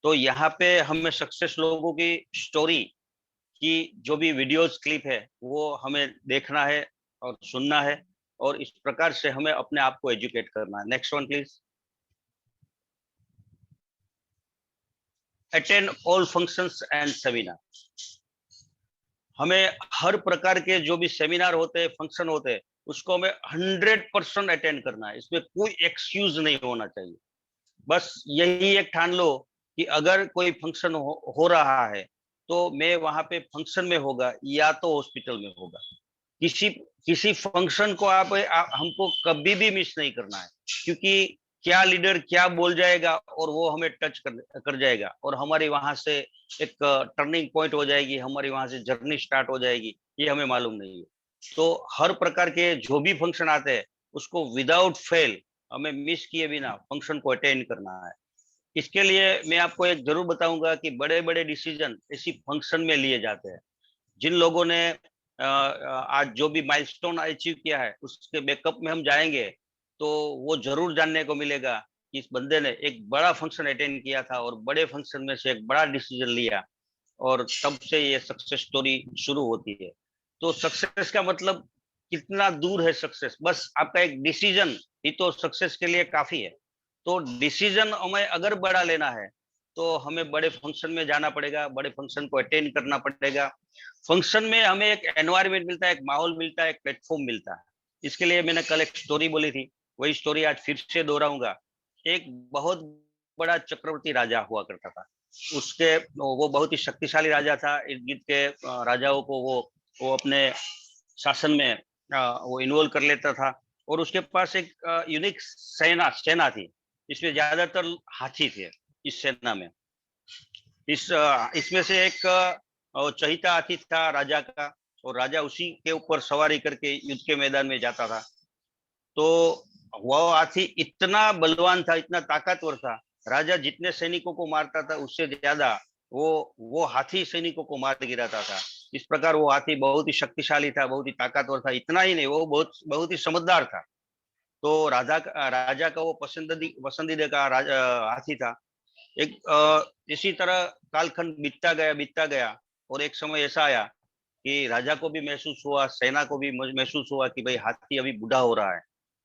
Speaker 1: तो यहाँ पे हमें सक्सेस लोगों की स्टोरी की जो भी वीडियोस क्लिप है वो हमें देखना है और सुनना है, और इस प्रकार से हमें अपने आप को एजुकेट करना है। Next one please. Attend all functions and seminar. हमें हर प्रकार के जो भी सेमिनार होते हैं, फंक्शन होते हैं, उसको हमें 100% अटेंड करना है। इसमें कोई एक्सक्यूज नहीं होना चाहिए। बस यही एक ठान लो कि अगर कोई फंक्शन हो रहा है तो मैं वहां पे फंक्शन में होगा या तो हॉस्पिटल में होगा। किसी किसी फंक्शन को हमको कभी भी मिस नहीं करना है, क्योंकि क्या लीडर क्या बोल जाएगा और वो हमें टच कर जाएगा, और हमारी वहां से एक टर्निंग पॉइंट हो जाएगी, हमारी वहां से जर्नी स्टार्ट हो जाएगी, ये हमें मालूम नहीं है। तो हर प्रकार के जो भी फंक्शन आते हैं उसको विदाउट फेल हमें मिस किए बिना फंक्शन को अटेंड करना है। इसके लिए मैं आपको एक जरूर बताऊंगा कि बड़े बड़े डिसीजन इसी फंक्शन में लिए जाते हैं। जिन लोगों ने आज जो भी माइलस्टोन अचीव किया है उसके बैकअप में हम जाएंगे तो वो जरूर जानने को मिलेगा कि इस बंदे ने एक बड़ा फंक्शन अटेंड किया था और बड़े फंक्शन में से एक बड़ा डिसीजन लिया, और तब से ये सक्सेस स्टोरी शुरू होती है। तो सक्सेस का मतलब कितना दूर है सक्सेस, बस आपका एक डिसीजन ही तो सक्सेस के लिए काफी है। तो डिसीजन हमें अगर बड़ा लेना है तो हमें बड़े फंक्शन में जाना पड़ेगा, बड़े फंक्शन को अटेंड करना पड़ेगा। फंक्शन में हमें एक एनवायरमेंट मिलता है, एक माहौल मिलता है, एक प्लेटफॉर्म मिलता है। इसके लिए मैंने कल एक स्टोरी बोली थी, वही स्टोरी आज फिर से दोहराऊंगा। एक बहुत बड़ा चक्रवर्ती राजा हुआ करता था। उसके वो बहुत ही शक्तिशाली राजा था। इर्द गिर्द के राजाओं को वो अपने शासन में वो इन्वॉल्व कर लेता था, और उसके पास एक यूनिक सेना थी। इसमें ज्यादातर हाथी थे इस सेना में। इसमें से एक चहिता हाथी था राजा का, और राजा उसी के ऊपर सवारी करके युद्ध के मैदान में जाता था। तो वह हाथी इतना बलवान था, इतना ताकतवर था, राजा जितने सैनिकों को मारता था उससे ज्यादा वो हाथी सैनिकों को मार गिराता था। इस प्रकार वो हाथी बहुत ही शक्तिशाली था, बहुत ही ताकतवर था। इतना ही नहीं, वो बहुत बहुत ही समझदार था। तो राजा का वो पसंदीदा का हाथी था। एक इसी तरह कालखंड बीतता गया, और एक समय ऐसा आया कि राजा को भी महसूस हुआ, सेना को भी महसूस हुआ कि भाई हाथी अभी बूढ़ा हो रहा है,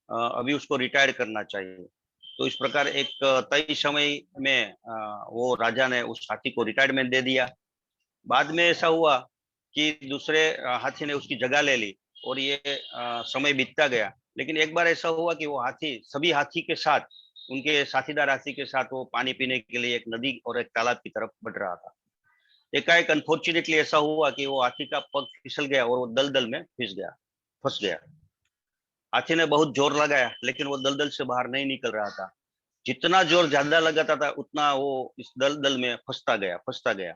Speaker 1: अभी उसको रिटायर करना चाहिए। तो इस प्रकार एक तय समय में वो राजा ने उस हाथी को रिटायरमेंट दे दिया। बाद में ऐसा हुआ कि दूसरे हाथी ने उसकी जगह ले ली, और ये समय बीतता गया। लेकिन एक बार ऐसा हुआ कि वो हाथी सभी हाथी के साथ, उनके साथीदार हाथी के साथ वो पानी पीने के लिए एक नदी और एक तालाब की तरफ बढ़ रहा था। एकाएक अनफॉर्चुनेटली ऐसा हुआ कि वो हाथी का पग फिसल गया और वो दलदल में फंस गया। हाथी ने बहुत जोर लगाया लेकिन वो दलदल से बाहर नहीं निकल रहा था। जितना जोर ज्यादा लगाता था उतना वो इस दलदल में फंसता गया।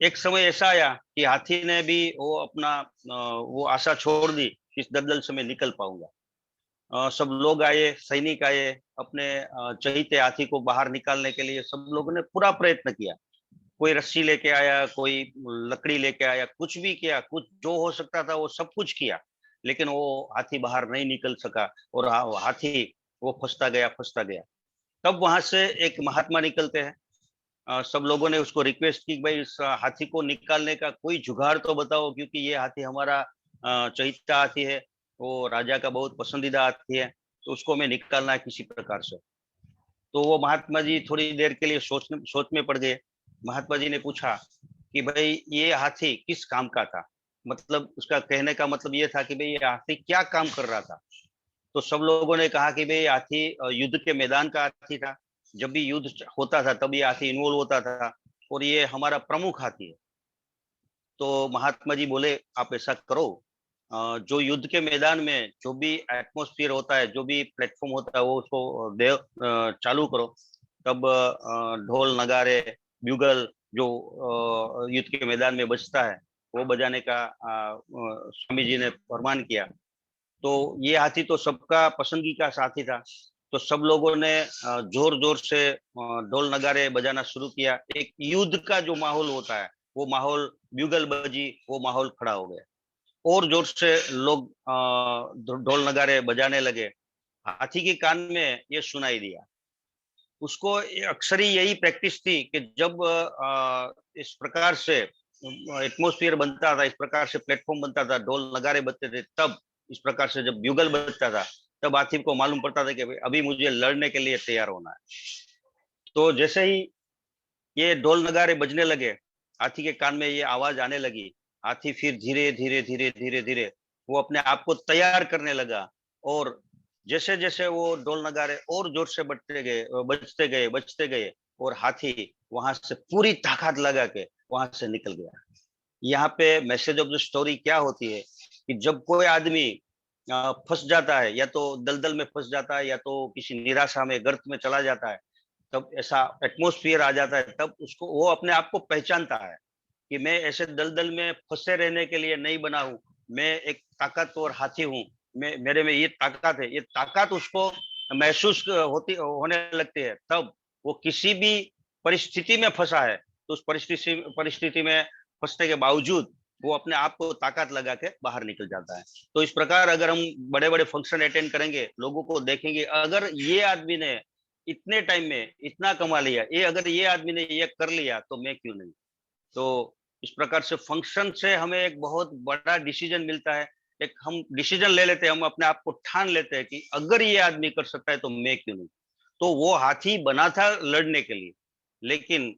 Speaker 1: एक समय ऐसा आया कि हाथी ने भी वो अपना वो आशा छोड़ दी कि इस दलदल से मैं निकल पाऊंगा। सब लोग आए, सैनिक आए, अपने चहीते हाथी को बाहर निकालने के लिए सब लोगों ने पूरा प्रयत्न किया। कोई रस्सी लेके आया, कोई लकड़ी लेके आया, कुछ भी किया, कुछ जो हो सकता था वो सब कुछ किया, लेकिन वो हाथी बाहर नहीं निकल सका, और हाथी वो फंसता गया। तब वहां से एक महात्मा निकलते हैं। सब लोगों ने उसको रिक्वेस्ट की, भाई इस हाथी को निकालने का कोई जुगाड़ तो बताओ, क्योंकि ये हाथी हमारा चहिता हाथी है, वो राजा का बहुत पसंदीदा हाथी है, तो उसको हमें निकालना है किसी प्रकार से। तो वो महात्मा जी थोड़ी देर के लिए सोच में पड़ गए। महात्मा जी ने पूछा कि भाई ये हाथी किस काम का था, मतलब उसका कहने का मतलब ये था कि भाई ये हाथी क्या काम कर रहा था। तो सब लोगों ने कहा कि भाई हाथी युद्ध के मैदान का हाथी था। जब भी युद्ध होता था तब ये हाथी इन्वॉल्व होता था, और ये हमारा प्रमुख हाथी है। तो महात्मा जी बोले आप ऐसा करो, जो युद्ध के मैदान में जो भी एटमॉस्फेयर होता है, जो भी प्लेटफॉर्म होता है, वो उसको चालू करो। तब ढोल नगारे ब्यूगल जो युद्ध के मैदान में बजता है, वो बजाने का स्वामी जी ने फरमान किया। तो ये हाथी तो सबका पसंदगी का साथी था, तो सब लोगों ने जोर जोर से ढोल नगारे बजाना शुरू किया। एक युद्ध का जो माहौल होता है, वो माहौल, ब्यूगल बजी, वो माहौल खड़ा हो गया। और जोर से लोग ढोल नगारे बजाने लगे। हाथी के कान में ये सुनाई दिया। उसको अक्सर ही यही प्रैक्टिस थी कि जब इस प्रकार से एटमोस्फियर बनता था, इस प्रकार से प्लेटफॉर्म बनता था, ढोल नगारे बजते थे, तब इस प्रकार से जब ब्यूगल बजता था, तब हाथी को मालूम पड़ता था कि भाई अभी मुझे लड़ने के लिए तैयार होना है। तो जैसे ही ये ढोल नगारे बजने लगे, हाथी के कान में ये आवाज आने लगी, हाथी फिर धीरे धीरे धीरे धीरे धीरे वो अपने आप को तैयार करने लगा। और जैसे जैसे वो ढोल नगारे और जोर से बजते गए, और हाथी वहां से पूरी ताकत लगा के वहां से निकल गया। यहाँ पे मैसेज ऑफ द स्टोरी क्या होती है कि जब कोई आदमी फंस जाता है, या तो दलदल में फंस जाता है, या तो किसी निराशा में, गर्त में चला जाता है, तब ऐसा एटमोस्फियर आ जाता है, तब उसको वो अपने आप को पहचानता है कि मैं ऐसे दलदल में फंसे रहने के लिए नहीं बना हूँ, मैं एक ताकतवर हाथी हूँ, मैं, मेरे में ये ताकत है। ये ताकत उसको महसूस होने लगती है। तब वो किसी भी परिस्थिति में फंसा है, तो उस परिस्थिति में फंसने के बावजूद वो अपने आप को ताकत लगा के बाहर निकल जाता है। तो इस प्रकार अगर हम बड़े बड़े फंक्शन अटेंड करेंगे, लोगों को देखेंगे, अगर ये आदमी ने इतने टाइम में इतना कमा लिया, ये अगर ये आदमी ने ये कर लिया, तो मैं क्यों नहीं। तो इस प्रकार से फंक्शन से हमें एक बहुत बड़ा डिसीजन मिलता है। एक हम डिसीजन ले लेते हैं, हम अपने आप को ठान लेते हैं कि अगर ये आदमी कर सकता है तो मैं क्यों नहीं। तो वो हाथी बना था लड़ने के लिए, लेकिन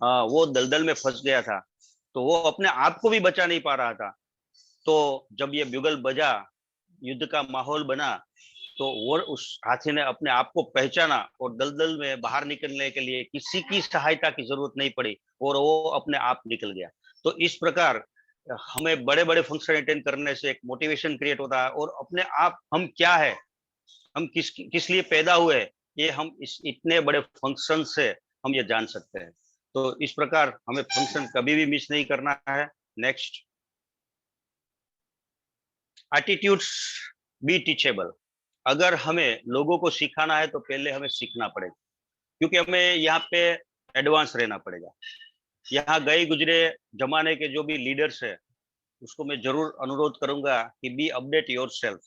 Speaker 1: वो दलदल में फंस गया था, तो वो अपने आप को भी बचा नहीं पा रहा था। तो जब ये ब्यूगल बजा, युद्ध का माहौल बना, तो वो उस हाथी ने अपने आप को पहचाना, और दलदल में बाहर निकलने के लिए किसी की सहायता की जरूरत नहीं पड़ी, और वो अपने आप निकल गया। तो इस प्रकार हमें बड़े बड़े फंक्शन अटेंड करने से एक मोटिवेशन क्रिएट होता है, और अपने आप हम क्या है, हम किस लिए पैदा हुए, ये हम इस इतने बड़े फंक्शन से हम ये जान सकते हैं। तो इस प्रकार हमें फंक्शन कभी भी मिस नहीं करना है। Next, attitudes be teachable. अगर हमें लोगों को सिखाना है तो पहले हमें सीखना पड़ेगा, क्योंकि हमें यहाँ पे एडवांस रहना पड़ेगा। यहाँ गए गुजरे जमाने के जो भी लीडर्स है, उसको मैं जरूर अनुरोध करूंगा कि बी अपडेट योर सेल्फ,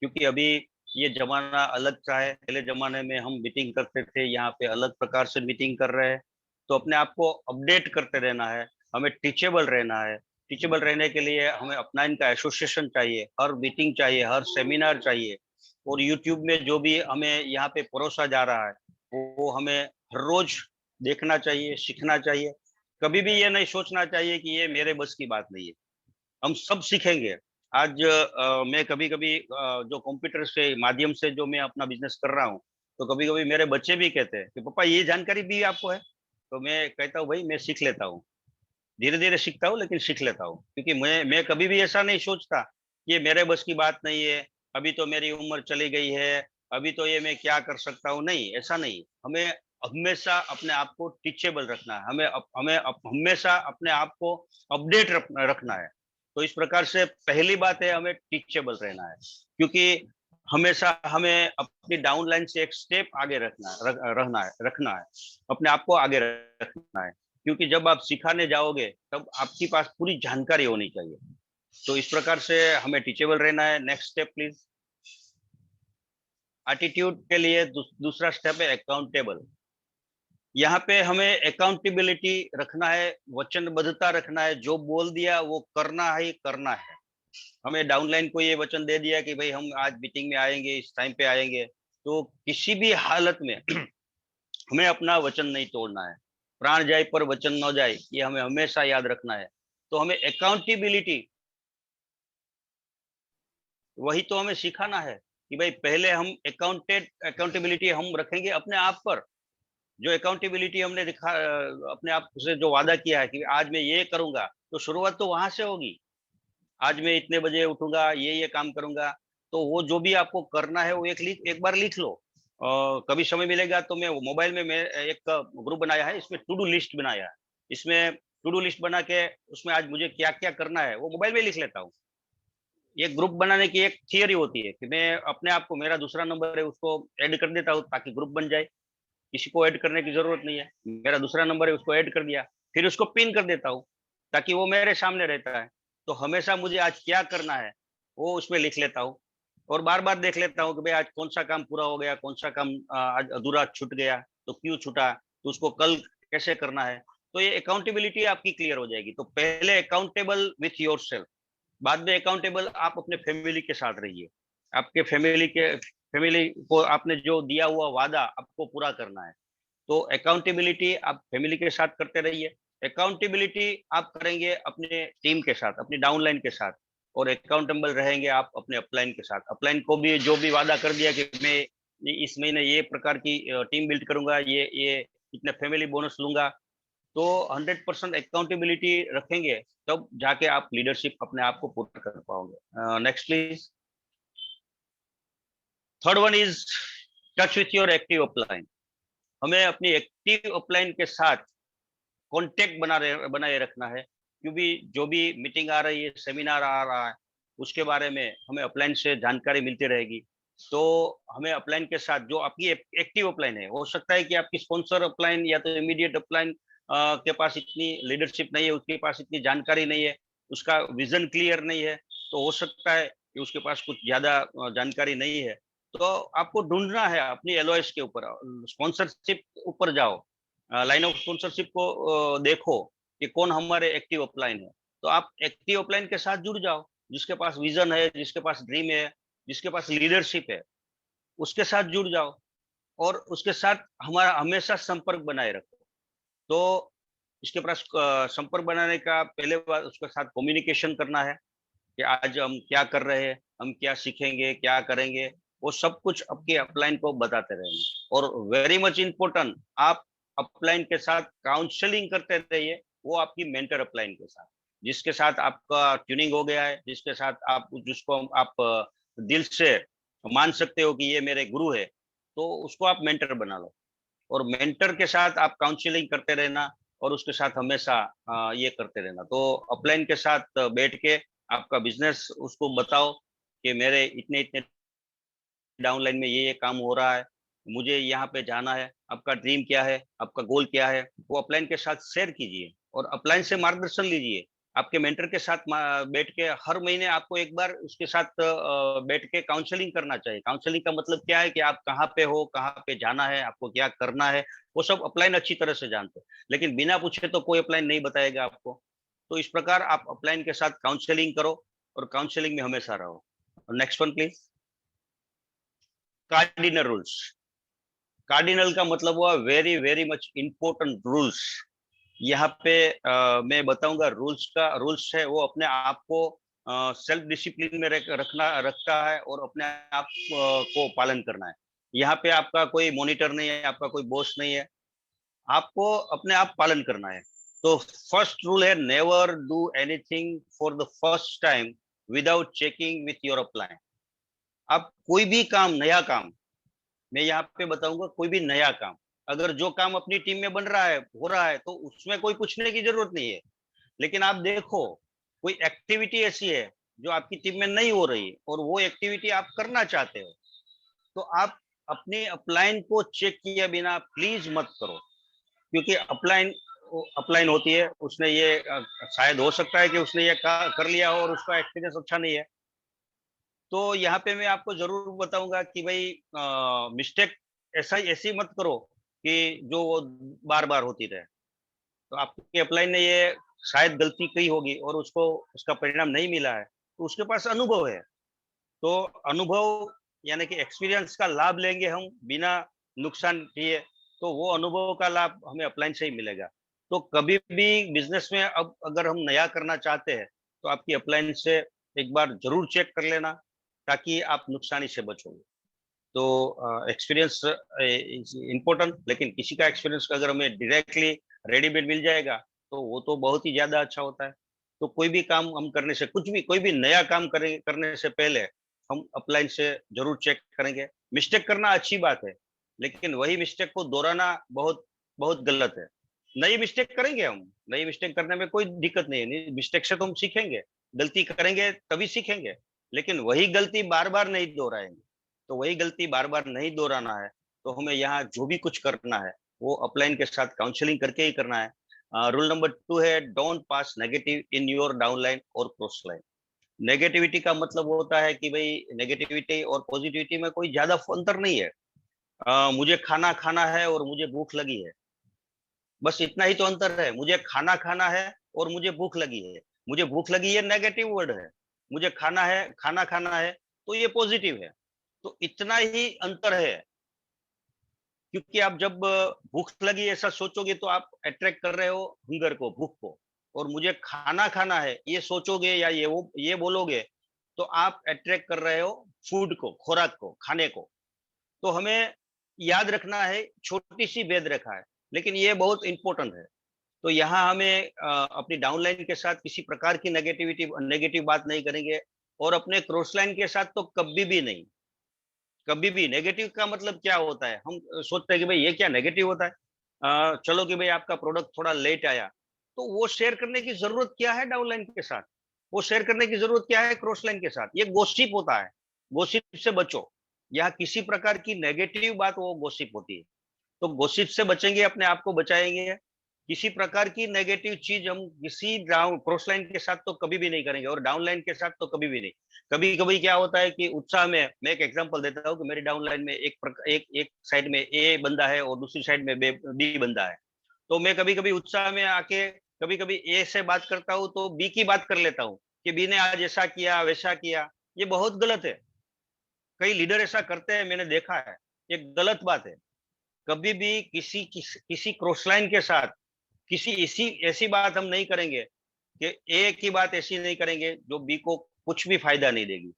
Speaker 1: क्योंकि अभी ये जमाना अलग सा है। पहले जमाने में हम मीटिंग करते थे, यहाँ पे अलग प्रकार से मीटिंग कर रहे हैं। तो अपने आप को अपडेट करते रहना है, हमें टीचेबल रहना है। टीचेबल रहने के लिए हमें अपना इनका एसोसिएशन चाहिए, हर मीटिंग चाहिए, हर सेमिनार चाहिए, और यूट्यूब में जो भी हमें यहाँ पे परोसा जा रहा है, वो हमें हर रोज देखना चाहिए, सीखना चाहिए। कभी भी ये नहीं सोचना चाहिए कि ये मेरे बस की बात नहीं है, हम सब सीखेंगे। आज मैं कभी कभी जो कंप्यूटर के माध्यम से जो मैं अपना बिजनेस कर रहा हूँ, तो कभी कभी मेरे बच्चे भी कहते हैं कि पापा ये जानकारी भी आपको है। तो मैं कहता हूँ भाई मैं सीख लेता हूँ, धीरे धीरे सीखता हूँ, लेकिन सीख लेता हूँ, क्योंकि मैं कभी भी ऐसा नहीं सोचता कि ये मेरे बस की बात नहीं है, अभी तो मेरी उम्र चली गई है, अभी तो ये मैं क्या कर सकता हूँ। नहीं, ऐसा नहीं। हमें हमेशा अपने आप को टीचेबल रखना है, हमें हमेशा अपने आप को अपडेट रखना है। तो इस प्रकार से पहली बात है, हमें टीचेबल रहना है, क्योंकि हमेशा हमें अपनी डाउन लाइन से एक स्टेप आगे रखना है, अपने आप को आगे रखना है, क्योंकि जब आप सिखाने जाओगे तब आपके पास पूरी जानकारी होनी चाहिए। तो इस प्रकार से हमें टीचेबल रहना है। Next step please. एटीट्यूड के लिए दूसरा स्टेप है अकाउंटेबल। यहाँ पे हमें अकाउंटेबिलिटी रखना है, वचनबद्धता रखना है, जो बोल दिया वो करना ही करना है। हमें डाउनलाइन को ये वचन दे दिया कि भाई हम आज मीटिंग में आएंगे, इस टाइम पे आएंगे, तो किसी भी हालत में हमें अपना वचन नहीं तोड़ना है। प्राण जाए पर वचन न जाए, ये हमें हमेशा याद रखना है। तो हमें अकाउंटेबिलिटी, वही तो हमें सिखाना है कि भाई पहले हम अकाउंटेबिलिटी हम रखेंगे अपने आप पर। जो अकाउंटेबिलिटी हमने दिखा अपने आप से जो वादा किया है कि आज मैं ये करूंगा, तो शुरुआत तो वहां से होगी। आज मैं इतने बजे उठूंगा, ये काम करूंगा, तो वो जो भी आपको करना है वो एक बार लिख लो। कभी समय मिलेगा तो मैं मोबाइल में मैं एक ग्रुप बनाया है, इसमें टू डू लिस्ट बनाया है। इसमें टू डू लिस्ट बना के उसमें आज मुझे क्या क्या करना है वो मोबाइल में लिख लेता हूँ। ये ग्रुप बनाने की एक थियरी होती है कि मैं अपने आप को, मेरा दूसरा नंबर है उसको ऐड कर देता हूँ ताकि ग्रुप बन जाए। किसी को ऐड करने की जरूरत नहीं है, मेरा दूसरा नंबर है उसको ऐड कर दिया, फिर उसको पिन कर देता हूँ ताकि वो मेरे सामने रहता है। तो हमेशा मुझे आज क्या करना है वो उसमें लिख लेता हूँ और बार बार देख लेता हूँ कि भाई आज कौन सा काम पूरा हो गया, कौन सा काम आज अधूरा छूट गया, तो क्यों छूटा, तो उसको कल कैसे करना है। तो ये अकाउंटेबिलिटी आपकी क्लियर हो जाएगी। तो पहले अकाउंटेबल विथ योरसेल्फ, बाद में अकाउंटेबल आप अपने फैमिली के साथ रहिए। आपके फैमिली को आपने जो दिया हुआ वादा आपको पूरा करना है। तो अकाउंटेबिलिटी आप फैमिली के साथ करते रहिए। अकाउंटेबिलिटी आप करेंगे अपने टीम के साथ, अपनी डाउनलाइन के साथ, और अकाउंटेबल रहेंगे आप अपने अपलाइन के साथ। अपलाइन को भी जो भी वादा कर दिया कि मैं इस महीने ये प्रकार की टीम बिल्ड करूंगा, ये इतने फैमिली बोनस लूंगा, तो 100% अकाउंटेबिलिटी रखेंगे, तब जाके आप लीडरशिप अपने आप को पूरा कर पाओगे। Next please. Third one is touch with your active upline. हमें अपनी एक्टिव अपलाइन के साथ कांटेक्ट बनाए रखना है, क्योंकि जो भी मीटिंग आ रही है, सेमिनार आ रहा है, उसके बारे में हमें अपलाइन से जानकारी मिलती रहेगी। तो हमें अपलाइन के साथ, जो आपकी एक्टिव अपलाइन है, हो सकता है कि आपकी स्पॉन्सर अपलाइन या तो इमीडिएट अपलाइन के पास इतनी लीडरशिप नहीं है, उसके पास इतनी जानकारी नहीं है, उसका विजन क्लियर नहीं है, तो हो सकता है कि उसके पास कुछ ज्यादा जानकारी नहीं है। तो आपको ढूंढना है अपनी एलओएस के ऊपर, स्पॉन्सरशिप ऊपर जाओ, लाइन ऑफ स्पॉन्सरशिप को देखो कि कौन हमारे एक्टिव अपलाइन है। तो आप एक्टिव अपलाइन के साथ जुड़ जाओ, जिसके पास विजन है, जिसके पास ड्रीम है, जिसके पास लीडरशिप है, उसके साथ जुड़ जाओ और उसके साथ हमारा हमेशा संपर्क बनाए रखो। तो इसके पास संपर्क बनाने का पहले बार उसके साथ कम्युनिकेशन करना है कि आज हम क्या कर रहे हैं, हम क्या सीखेंगे, क्या करेंगे, वो सब कुछ आपके अपलाइन को बताते रहेंगे। और वेरी मच इम्पोर्टेंट, आप अपलाइन के साथ काउंसलिंग करते रहिए, वो आपकी मेंटर अपलाइन के साथ, जिसके साथ आपका ट्यूनिंग हो गया है, जिसके साथ आप, जिसको आप दिल से मान सकते हो कि ये मेरे गुरु है, तो उसको आप मेंटर बना लो। और मेंटर के साथ आप काउंसलिंग करते रहना और उसके साथ हमेशा ये करते रहना। तो अपलाइन के साथ बैठ के आपका बिजनेस उसको बताओ कि मेरे इतने इतने डाउनलाइन में ये काम हो रहा है, मुझे यहाँ पे जाना है, आपका ड्रीम क्या है, आपका गोल क्या है, वो अपलाइन के साथ शेयर कीजिए और अपलाइन से मार्गदर्शन लीजिए। आपके मेंटर के साथ बैठ के हर महीने आपको एक बार उसके साथ बैठ के काउंसलिंग करना चाहिए। काउंसलिंग का मतलब क्या है कि आप कहाँ पे हो, कहाँ पे जाना है, आपको क्या करना है, वो सब अपलाइन अच्छी तरह से जानते हैं, लेकिन बिना पूछे तो कोई अपलाइन नहीं बताएगा आपको। तो इस प्रकार आप अपलाइन के साथ काउंसलिंग करो और काउंसलिंग में हमेशा रहो। Next one please. Cardinal rules. Cardinal का मतलब हुआ very very much important rules. यहाँ पे मैं बताऊंगा रूल्स है वो अपने आप को सेल्फ डिसिप्लिन में रखता है और अपने आप को पालन करना है। यहाँ पे आपका कोई मॉनिटर नहीं है, आपका कोई बॉस नहीं है, आपको अपने आप पालन करना है। तो फर्स्ट रूल है, never do anything for the first time without checking with your upline. आप कोई भी काम, नया काम, मैं यहाँ पे बताऊंगा, कोई भी नया काम, अगर जो काम अपनी टीम में बन रहा है, हो रहा है, तो उसमें कोई पूछने की जरूरत नहीं है। लेकिन आप देखो कोई एक्टिविटी ऐसी है जो आपकी टीम में नहीं हो रही और वो एक्टिविटी आप करना चाहते हो, तो आप अपने अपलाइन को चेक किए बिना प्लीज मत करो। क्योंकि अपलाइन अपलाइन होती है, उसने ये शायद हो सकता है कि उसने ये कर लिया हो और उसका एक्सपीरियंस अच्छा नहीं है। तो यहाँ पे मैं आपको जरूर बताऊंगा कि भाई मिस्टेक ऐसी मत करो कि जो वो बार बार होती रहे। तो आपके अपलाइन ने ये शायद गलती की होगी और उसको उसका परिणाम नहीं मिला है, तो उसके पास अनुभव है। तो अनुभव यानी कि एक्सपीरियंस का लाभ लेंगे हम बिना नुकसान किए, तो वो अनुभव का लाभ हमें अपलाइन से ही मिलेगा। तो कभी भी बिजनेस में अब अगर हम नया करना चाहते हैं तो आपकी अपलाइन से एक बार जरूर चेक कर लेना, ताकि आप नुकसानी से बचोगे। तो एक्सपीरियंस इम्पोर्टेंट, लेकिन किसी का एक्सपीरियंस अगर हमें डायरेक्टली रेडीमेड मिल जाएगा तो वो तो बहुत ही ज्यादा अच्छा होता है। तो कोई भी काम हम करने से, कुछ भी कोई भी नया काम करने से पहले हम अपलाइन से जरूर चेक करेंगे। मिस्टेक करना अच्छी बात है, लेकिन वही मिस्टेक को दोहराना बहुत बहुत गलत है। नई मिस्टेक करेंगे हम, नई मिस्टेक करने में कोई दिक्कत नहीं है, मिस्टेक से तो हम सीखेंगे, गलती करेंगे तभी सीखेंगे, लेकिन वही गलती बार बार नहीं दोहराएंगे। तो वही गलती बार बार नहीं दोहराना है, तो हमें यहाँ जो भी कुछ करना है वो अपलाइन के साथ काउंसलिंग करके ही करना है। रूल नंबर 2 है, don't pass negative in your downline और क्रॉस लाइन। नेगेटिविटी का मतलब होता है कि भाई नेगेटिविटी और पॉजिटिविटी में कोई ज्यादा अंतर नहीं है। मुझे खाना खाना है और मुझे भूख लगी है, बस इतना ही तो अंतर है। मुझे खाना खाना है और मुझे भूख लगी है। मुझे भूख लगी है नेगेटिव वर्ड है, मुझे खाना है, खाना खाना है तो ये पॉजिटिव है। तो इतना ही अंतर है, क्योंकि आप जब भूख लगी ऐसा सोचोगे तो आप अट्रैक्ट कर रहे हो हंगर को, भूख को, और मुझे खाना खाना है ये सोचोगे या ये बोलोगे तो आप अट्रैक्ट कर रहे हो फूड को, खुराक को, खाने को। तो हमें याद रखना है, छोटी सी भेद रेखा है, लेकिन ये बहुत इंपॉर्टेंट है। तो यहाँ हमें अपनी डाउनलाइन के साथ किसी प्रकार की नेगेटिव बात नहीं करेंगे, और अपने क्रॉस लाइन के साथ तो कभी भी नहीं। कभी भी नेगेटिव का मतलब क्या होता है, हम सोचते हैं कि भाई ये क्या नेगेटिव होता है। चलो कि भाई आपका प्रोडक्ट थोड़ा लेट आया, तो वो शेयर करने की जरूरत क्या है डाउनलाइन के साथ, वो शेयर करने की जरूरत क्या है क्रॉस लाइन के साथ। ये गॉसिप होता है, गॉसिप से बचो। यहाँ किसी प्रकार की नेगेटिव बात वो गॉसिप होती है, तो गॉसिप से बचेंगे, अपने आप को बचाएंगे। किसी प्रकार की नेगेटिव चीज हम किसी डाउन क्रॉस लाइन के साथ तो कभी भी नहीं करेंगे, और डाउन लाइन के साथ तो कभी भी नहीं। कभी कभी क्या होता है कि उत्साह में, मैं एक एग्जांपल देता हूँ कि मेरी डाउन लाइन में एक साइड में ए बंदा है और दूसरी साइड में बी बंदा है। तो मैं कभी कभी उत्साह में आके कभी कभी ए से बात करता हूँ तो बी की बात कर लेता हूँ कि बी ने आज ऐसा किया वैसा किया। ये बहुत गलत है, कई लीडर ऐसा करते हैं, मैंने देखा है, ये गलत बात है। कभी भी किसी क्रॉस लाइन के साथ किसी ऐसी बात हम नहीं करेंगे कि ए की बात ऐसी नहीं करेंगे जो बी को कुछ भी फायदा नहीं देगी।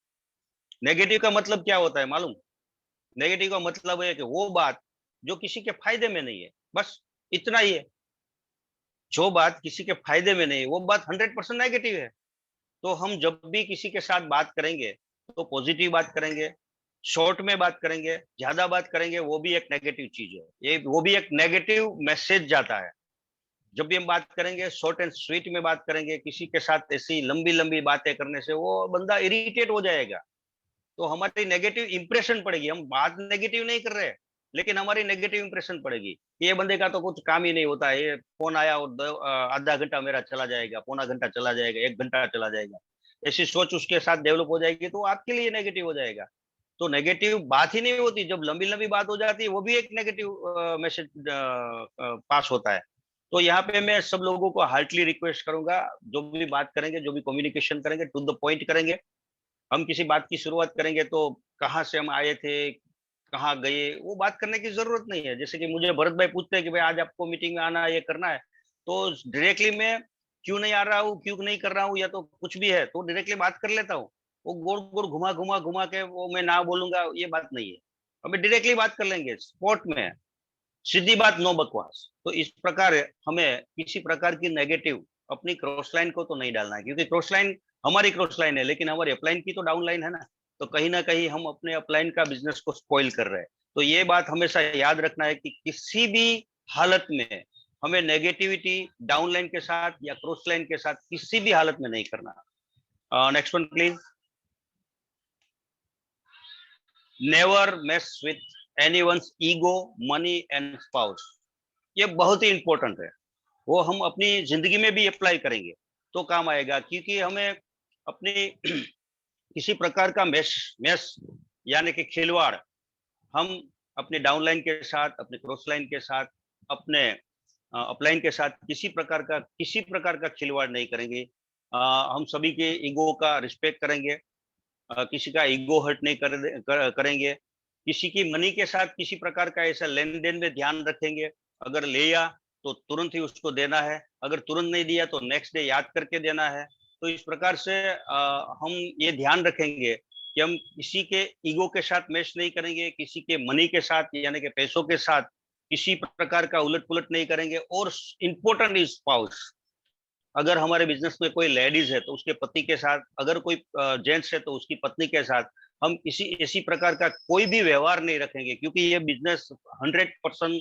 Speaker 1: नेगेटिव का मतलब क्या होता है मालूम? नेगेटिव का मतलब है कि वो बात जो किसी के फायदे में नहीं है, बस इतना ही है। जो बात किसी के फायदे में नहीं है वो बात 100% नेगेटिव है। तो हम जब भी किसी के साथ बात करेंगे तो पॉजिटिव बात करेंगे, शॉर्ट में बात करेंगे, ज्यादा बात करेंगे वो भी एक नेगेटिव चीज है, ये वो भी एक नेगेटिव मैसेज जाता है। जब भी हम बात करेंगे शॉर्ट एंड स्वीट में बात करेंगे, किसी के साथ ऐसी लंबी लंबी बातें करने से वो बंदा इरिटेट हो जाएगा, तो हमारी नेगेटिव इंप्रेशन पड़ेगी। हम बात नेगेटिव नहीं कर रहे, लेकिन हमारी नेगेटिव इंप्रेशन पड़ेगी। ये बंदे का तो कुछ काम ही नहीं होता है, ये फोन आया और आधा घंटा मेरा चला जाएगा, पौना घंटा चला जाएगा, 1 घंटा चला जाएगा, ऐसी सोच उसके साथ डेवलप हो जाएगी, तो आपके लिए नेगेटिव हो जाएगा। तो नेगेटिव बात ही नहीं होती, जब लंबी लंबी बात हो जाती है वो भी एक नेगेटिव मैसेज पास होता है। तो यहाँ पे मैं सब लोगों को हार्टली रिक्वेस्ट करूंगा, जो भी बात करेंगे, जो भी कम्युनिकेशन करेंगे, टू द पॉइंट करेंगे। हम किसी बात की शुरुआत करेंगे तो कहाँ से हम आए थे, कहाँ गए, वो बात करने की जरूरत नहीं है। जैसे कि मुझे भरत भाई पूछते हैं कि भाई आज आपको मीटिंग में आना है, ये करना है, तो डायरेक्टली मैं क्यों नहीं आ रहा हूँ, क्यों नहीं कर रहा हूँ, या तो कुछ भी है तो डायरेक्टली बात कर लेता हूँ। वो गोल गोल घुमा घुमा घुमा के वो मैं ना बोलूंगा, ये बात नहीं है। हमें डायरेक्टली बात कर लेंगे, स्पॉट में, सीधी बात, नो बकवास। तो इस प्रकार हमें किसी प्रकार की नेगेटिव अपनी क्रॉस लाइन को तो नहीं डालना है, क्योंकि क्रॉस लाइन हमारी क्रॉस लाइन है, लेकिन हमारी अपलाइन की तो डाउन लाइन है ना। तो कहीं ना कहीं हम अपने अपलाइन का बिजनेस को स्पॉइल कर रहे हैं। तो ये बात हमेशा याद रखना है कि किसी भी हालत में हमें नेगेटिविटी डाउन लाइन के साथ या क्रॉस लाइन के साथ किसी भी हालत में नहीं करना। Next one please. Never mess with anyone's ego, money and spouse। ये बहुत ही इंपॉर्टेंट है, वो हम अपनी जिंदगी में भी अप्लाई करेंगे तो काम आएगा। क्योंकि हमें अपनी किसी प्रकार का मैस यानी कि खिलवाड़ हम अपने डाउनलाइन के साथ, अपने क्रॉस लाइन के साथ, अपने अपलाइन के साथ किसी प्रकार का खिलवाड़ नहीं करेंगे। हम सभी के ईगो का रिस्पेक्ट करेंगे, किसी का ईगो हर्ट नहीं करेंगे, किसी की मनी के साथ किसी प्रकार का ऐसा लेन देन में ध्यान रखेंगे। अगर लिया तो तुरंत ही उसको देना है, अगर तुरंत नहीं दिया तो नेक्स्ट डे याद करके देना है। तो इस प्रकार से हम ये ध्यान रखेंगे कि हम किसी के ईगो के साथ मैच नहीं करेंगे, किसी के मनी के साथ यानी कि पैसों के साथ किसी प्रकार का उलट-पुलट नहीं करेंगे। और इम्पोर्टेंट इज स्पाउस। अगर हमारे बिजनेस में कोई लेडीज है तो उसके पति के साथ, अगर कोई जेंट्स है तो उसकी पत्नी के साथ हम इसी प्रकार का कोई भी व्यवहार नहीं रखेंगे, क्योंकि ये बिजनेस 100%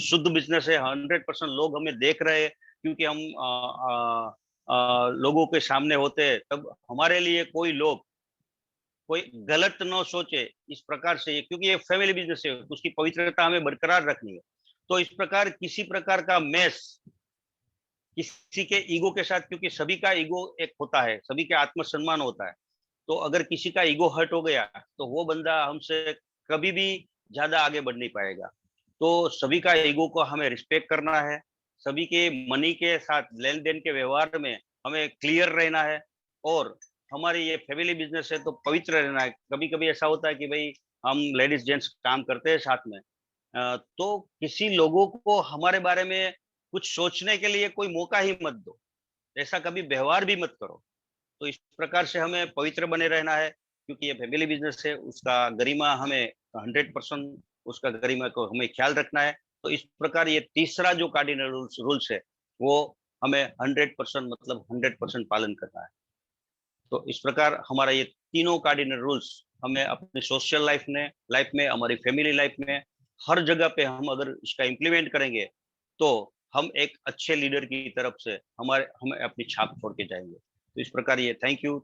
Speaker 1: शुद्ध बिजनेस है। 100% लोग हमें देख रहे हैं, क्योंकि हम लोगों के सामने होते हैं। तब हमारे लिए कोई गलत न सोचे इस प्रकार से, क्योंकि ये फैमिली बिजनेस है, उसकी पवित्रता हमें बरकरार रखनी है। तो इस प्रकार किसी प्रकार का मैच किसी के ईगो के साथ, क्योंकि सभी का ईगो एक होता है, सभी का आत्मसम्मान होता है। तो अगर किसी का ईगो हर्ट हो गया तो वो बंदा हमसे कभी भी ज्यादा आगे बढ़ नहीं पाएगा। तो सभी का ईगो को हमें रिस्पेक्ट करना है। सभी के मनी के साथ लेन देन के व्यवहार में हमें क्लियर रहना है। और हमारी ये फैमिली बिजनेस है तो पवित्र रहना है। कभी कभी ऐसा होता है कि भाई हम लेडीज जेंट्स काम करते हैं साथ में, तो किसी लोगों को हमारे बारे में कुछ सोचने के लिए कोई मौका ही मत दो, ऐसा कभी व्यवहार भी मत करो। तो इस प्रकार से हमें पवित्र बने रहना है, क्योंकि ये फैमिली बिजनेस है, उसका गरिमा हमें 100% उसका गरिमा को हमें ख्याल रखना है। तो इस प्रकार ये तीसरा जो कार्डिनल रूल्स है वो हमें 100% मतलब 100% पालन करना है। तो इस प्रकार हमारा ये तीनों कार्डिनल रूल्स हमें अपनी सोशल लाइफ में हमारी फैमिली लाइफ में हर जगह पे हम अगर इसका इम्प्लीमेंट करेंगे तो हम एक अच्छे लीडर की तरफ से हम अपनी छाप छोड़ के जाएंगे। तो इस प्रकार ये थैंक यू